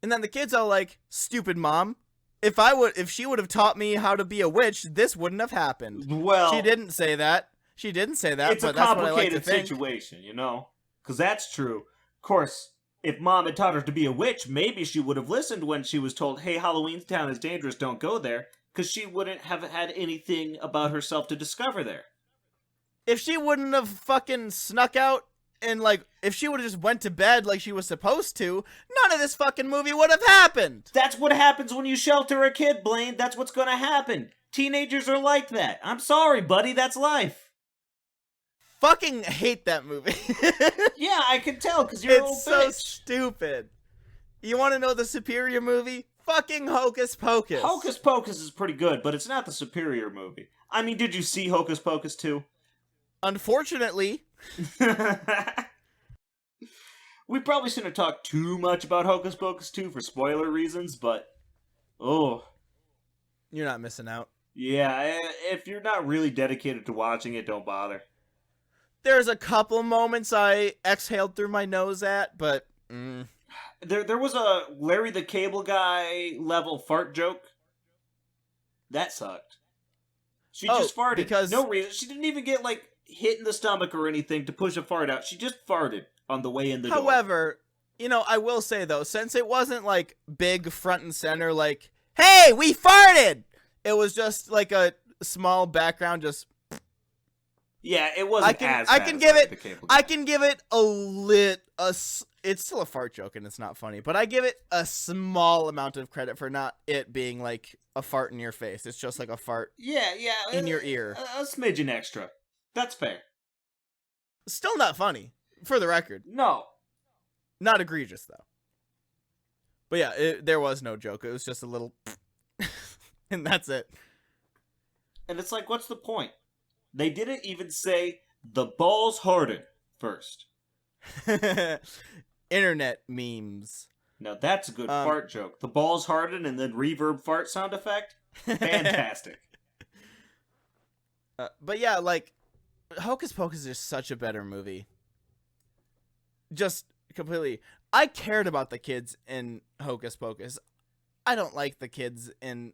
Speaker 1: And then the kids are like, stupid mom. If she would have taught me how to be a witch, this wouldn't have happened.
Speaker 2: Well,
Speaker 1: she didn't say that.
Speaker 2: It's a complicated situation, you know? Because that's true. Of course, if Mom had taught her to be a witch, maybe she would have listened when she was told, hey, Halloweentown is dangerous, don't go there. Because she wouldn't have had anything about herself to discover there.
Speaker 1: If she wouldn't have fucking snuck out and, like, if she would have just went to bed like she was supposed to, none of this fucking movie would have happened.
Speaker 2: That's what happens when you shelter a kid, Blaine. That's what's gonna happen. Teenagers are like that. I'm sorry, buddy. That's life.
Speaker 1: Fucking hate that movie.
Speaker 2: Yeah, I can tell, because you're a little bitch.
Speaker 1: It's so stupid. You want to know the superior movie? Fucking Hocus Pocus.
Speaker 2: Hocus Pocus is pretty good, but it's not the superior movie. I mean, did you see Hocus Pocus 2?
Speaker 1: Unfortunately.
Speaker 2: We probably shouldn't have talked too much about Hocus Pocus 2 for spoiler reasons, but... oh.
Speaker 1: You're not missing out.
Speaker 2: Yeah, if you're not really dedicated to watching it, don't bother.
Speaker 1: There's a couple moments I exhaled through my nose at, but...
Speaker 2: There was a Larry the Cable Guy level fart joke. That sucked. She just farted.
Speaker 1: Because...
Speaker 2: no reason. She didn't even get, like, hit in the stomach or anything to push a fart out. She just farted on the way in the door.
Speaker 1: However, you know, I will say, though, since it wasn't, like, big front and center, like, hey, we farted! It was just, like, a small background, just...
Speaker 2: yeah, it wasn't
Speaker 1: I can give it a lit... it's still a fart joke, and it's not funny, but I give it a small amount of credit for not it being, like, a fart in your face. It's just, like, a fart in your ear.
Speaker 2: A smidgen extra. That's fair.
Speaker 1: Still not funny, for the record.
Speaker 2: No.
Speaker 1: Not egregious, though. But yeah, there was no joke. It was just a little... and that's it.
Speaker 2: And it's like, what's the point? They didn't even say, the balls harden first.
Speaker 1: Internet memes.
Speaker 2: Now that's a good fart joke. The balls harden and then reverb fart sound effect? Fantastic.
Speaker 1: But yeah, like, Hocus Pocus is such a better movie. Just completely. I cared about the kids in Hocus Pocus. I don't like the kids in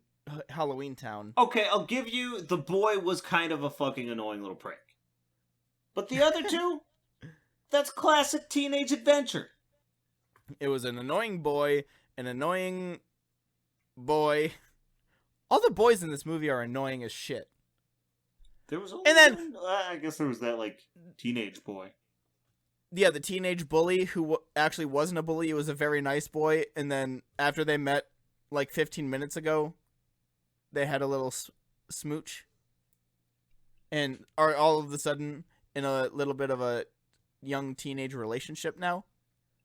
Speaker 1: Halloweentown.
Speaker 2: Okay, I'll give you, the boy was kind of a fucking annoying little prick. But the other two, that's classic teenage adventure.
Speaker 1: It was an annoying boy, an annoying boy. All the boys in this movie are annoying as shit.
Speaker 2: There was only one, I guess there was that, like, teenage boy.
Speaker 1: Yeah, the teenage bully who actually wasn't a bully. He was a very nice boy. And then after they met, like, 15 minutes ago, they had a little smooch. And are all of a sudden in a little bit of a young teenage relationship now.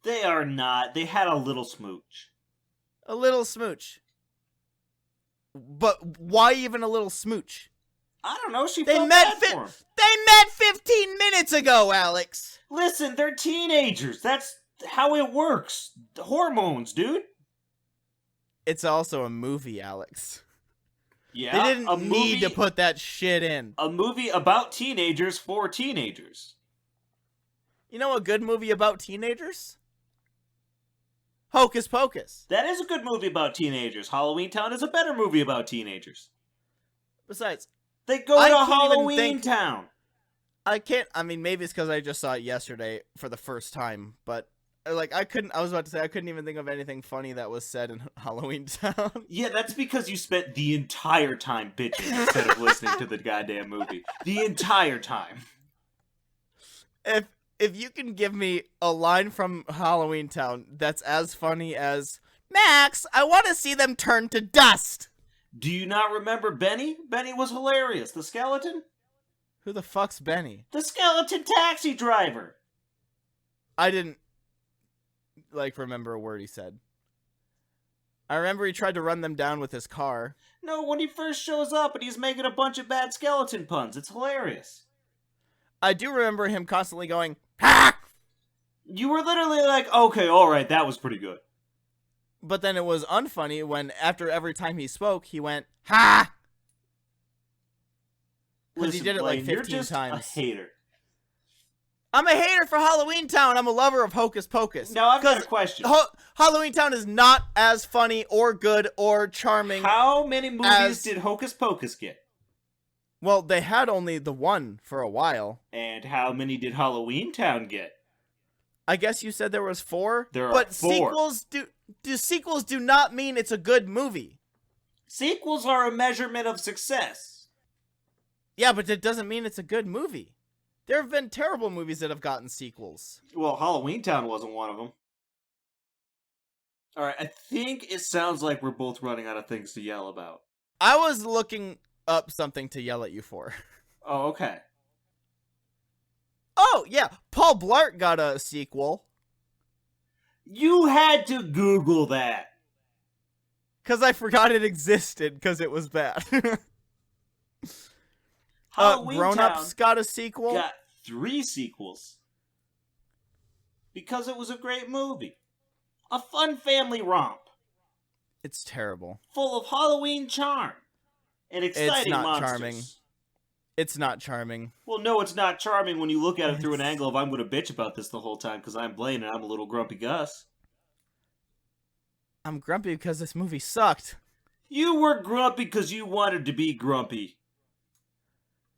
Speaker 2: They are not. They had a little smooch.
Speaker 1: A little smooch. But why even a little smooch?
Speaker 2: I don't know. They met
Speaker 1: 15 minutes ago, Alex.
Speaker 2: Listen, they're teenagers. That's how it works. The hormones, dude.
Speaker 1: It's also a movie, Alex.
Speaker 2: Yeah,
Speaker 1: They didn't need to put that shit in.
Speaker 2: A movie about teenagers for teenagers.
Speaker 1: You know a good movie about teenagers? Hocus Pocus.
Speaker 2: That is a good movie about teenagers. Halloweentown is a better movie about teenagers.
Speaker 1: Besides,
Speaker 2: They go
Speaker 1: I
Speaker 2: to
Speaker 1: can't even think-
Speaker 2: Halloweentown.
Speaker 1: I mean, maybe it's because I just saw it yesterday for the first time, but I was about to say, I couldn't even think of anything funny that was said in Halloweentown.
Speaker 2: Yeah, that's because you spent the entire time bitching instead of listening to the goddamn movie. The entire time.
Speaker 1: If you can give me a line from Halloweentown that's as funny as, Max, I want to see them turn to dust.
Speaker 2: Do you not remember Benny? Benny was hilarious. The skeleton?
Speaker 1: Who the fuck's Benny?
Speaker 2: The skeleton taxi driver.
Speaker 1: I didn't, remember a word he said. I remember he tried to run them down with his car.
Speaker 2: No, when he first shows up and he's making a bunch of bad skeleton puns. It's hilarious.
Speaker 1: I do remember him constantly going, ha!
Speaker 2: You were literally like, okay, alright, that was pretty good.
Speaker 1: But then it was unfunny when after every time he spoke, he went, ha! Because he did it
Speaker 2: Blaine,
Speaker 1: like 15
Speaker 2: you're just
Speaker 1: times.
Speaker 2: a hater.
Speaker 1: I'm a hater for Halloweentown. I'm a lover of Hocus Pocus.
Speaker 2: Now, I've got a question.
Speaker 1: Halloweentown is not as funny or good or charming.
Speaker 2: How many movies did Hocus Pocus get?
Speaker 1: Well, they had only the one for a while.
Speaker 2: And how many did Halloweentown get?
Speaker 1: I guess you said there was 4?
Speaker 2: There are
Speaker 1: but
Speaker 2: 4.
Speaker 1: Sequels do not mean it's a good movie.
Speaker 2: Sequels are a measurement of success.
Speaker 1: Yeah, but that doesn't mean it's a good movie. There have been terrible movies that have gotten sequels.
Speaker 2: Well, Halloweentown wasn't one of them. Alright, I think it sounds like we're both running out of things to yell about.
Speaker 1: I was looking up something to yell at you for.
Speaker 2: Oh, okay.
Speaker 1: Oh, yeah. Paul Blart got a sequel.
Speaker 2: You had to Google that.
Speaker 1: Because I forgot it existed because it was bad. Grown Ups got a sequel.
Speaker 2: Got 3 sequels. Because it was a great movie. A fun family romp.
Speaker 1: It's terrible.
Speaker 2: Full of Halloween charm. And exciting
Speaker 1: It's not
Speaker 2: monsters.
Speaker 1: charming. It's not charming.
Speaker 2: Well, no, it's not charming when you look at it through an angle of I'm going to bitch about this the whole time because I'm Blaine and I'm a little grumpy Gus.
Speaker 1: I'm grumpy because this movie sucked.
Speaker 2: You were grumpy because you wanted to be grumpy.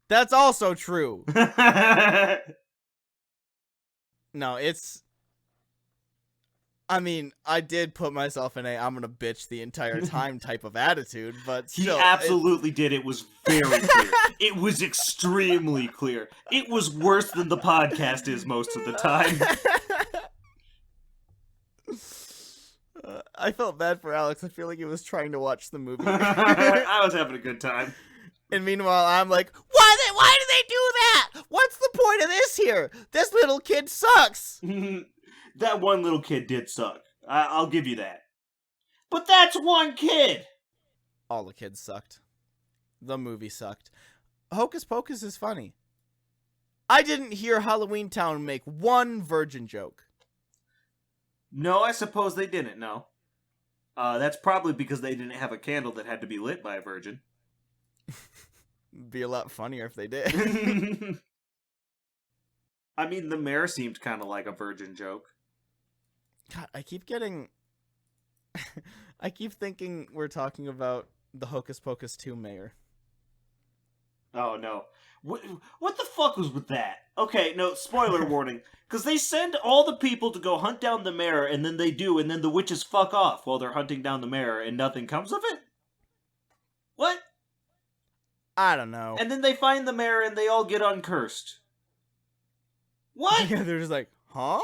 Speaker 1: That's also true. No, it's... I mean, I did put myself in a I'm gonna bitch the entire time type of attitude, but still...
Speaker 2: He absolutely did. It was very clear. It was extremely clear. It was worse than the podcast is most of the time.
Speaker 1: I felt bad for Alex. I feel like he was trying to watch the movie.
Speaker 2: I was having a good time.
Speaker 1: And meanwhile, I'm like, why did they do that? What's the point of this here? This little kid sucks.
Speaker 2: That one little kid did suck. I'll give you that. But that's one kid!
Speaker 1: All the kids sucked. The movie sucked. Hocus Pocus is funny. I didn't hear Halloweentown make one virgin joke.
Speaker 2: No, I suppose they didn't, no. That's probably because they didn't have a candle that had to be lit by a virgin.
Speaker 1: Be a lot funnier if they did.
Speaker 2: I mean, the mayor seemed kind of like a virgin joke.
Speaker 1: God, I keep getting... I keep thinking we're talking about the Hocus Pocus 2 mayor.
Speaker 2: Oh, no. What the fuck was with that? Okay, no, spoiler warning. Because they send all the people to go hunt down the mayor, and then they do, and then the witches fuck off while they're hunting down the mayor, and nothing comes of it? What?
Speaker 1: I don't know.
Speaker 2: And then they find the mayor, and they all get uncursed. What?
Speaker 1: Yeah, they're just like, huh?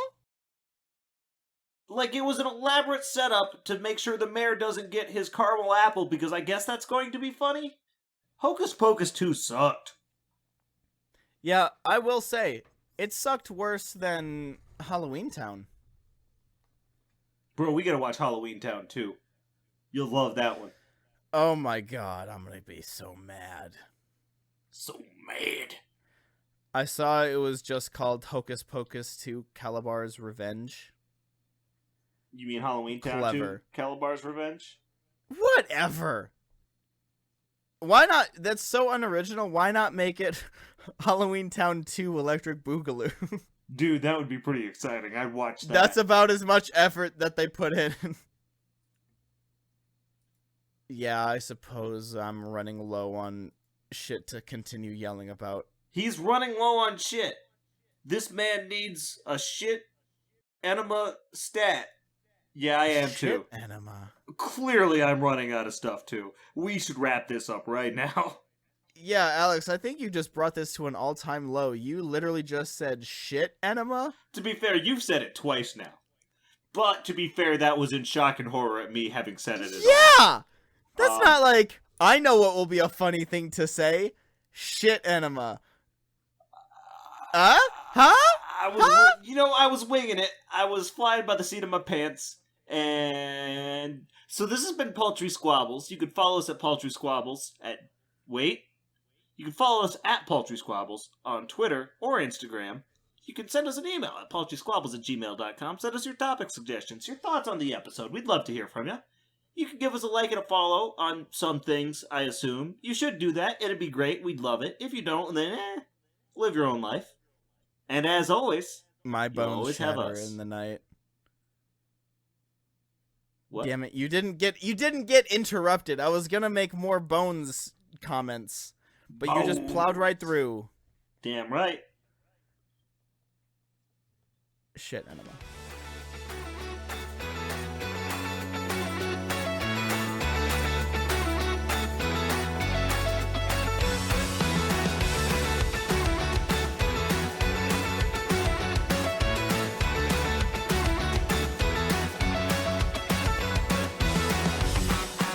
Speaker 2: Like, it was an elaborate setup to make sure the mayor doesn't get his caramel apple, because I guess that's going to be funny? Hocus Pocus 2 sucked.
Speaker 1: Yeah, I will say, it sucked worse than Halloweentown.
Speaker 2: Bro, we gotta watch Halloweentown too. You'll love that one.
Speaker 1: Oh my god, I'm gonna be so mad.
Speaker 2: So mad.
Speaker 1: I saw it was just called Hocus Pocus 2 Calabar's Revenge.
Speaker 2: You mean Halloweentown
Speaker 1: Clever.
Speaker 2: 2? Calabar's Revenge?
Speaker 1: Whatever. Why not? That's so unoriginal. Why not make it Halloweentown 2 Electric Boogaloo?
Speaker 2: Dude, that would be pretty exciting. I'd watch that.
Speaker 1: That's about as much effort that they put in. Yeah, I suppose I'm running low on shit to continue yelling about.
Speaker 2: He's running low on shit. This man needs a shit enema stat. Yeah, I am too.
Speaker 1: Shit enema.
Speaker 2: Clearly, I'm running out of stuff too. We should wrap this up right now.
Speaker 1: Yeah, Alex, I think you just brought this to an all-time low. You literally just said shit enema?
Speaker 2: To be fair, you've said it twice now. But to be fair, that was in shock and horror at me having said it as
Speaker 1: Yeah! That's not like, I know what will be a funny thing to say. Shit enema. Huh?
Speaker 2: I was winging it. I was flying by the seat of my pants. And so this has been Paltry Squabbles. You can follow us at Paltry Squabbles You can follow us at Paltry Squabbles on Twitter or Instagram. You can send us an email at paltrysquabbles@gmail.com. Send us your topic suggestions, your thoughts on the episode. We'd love to hear from you. You can give us a like and a follow on some things, I assume. You should do that. It'd be great. We'd love it. If you don't, then live your own life. And as always,
Speaker 1: my bones
Speaker 2: always have
Speaker 1: shatter
Speaker 2: us.
Speaker 1: in the night.
Speaker 2: What?
Speaker 1: Damn it! You didn't get interrupted. I was gonna make more bones comments, but you just plowed right through.
Speaker 2: Damn right.
Speaker 1: Shit enema.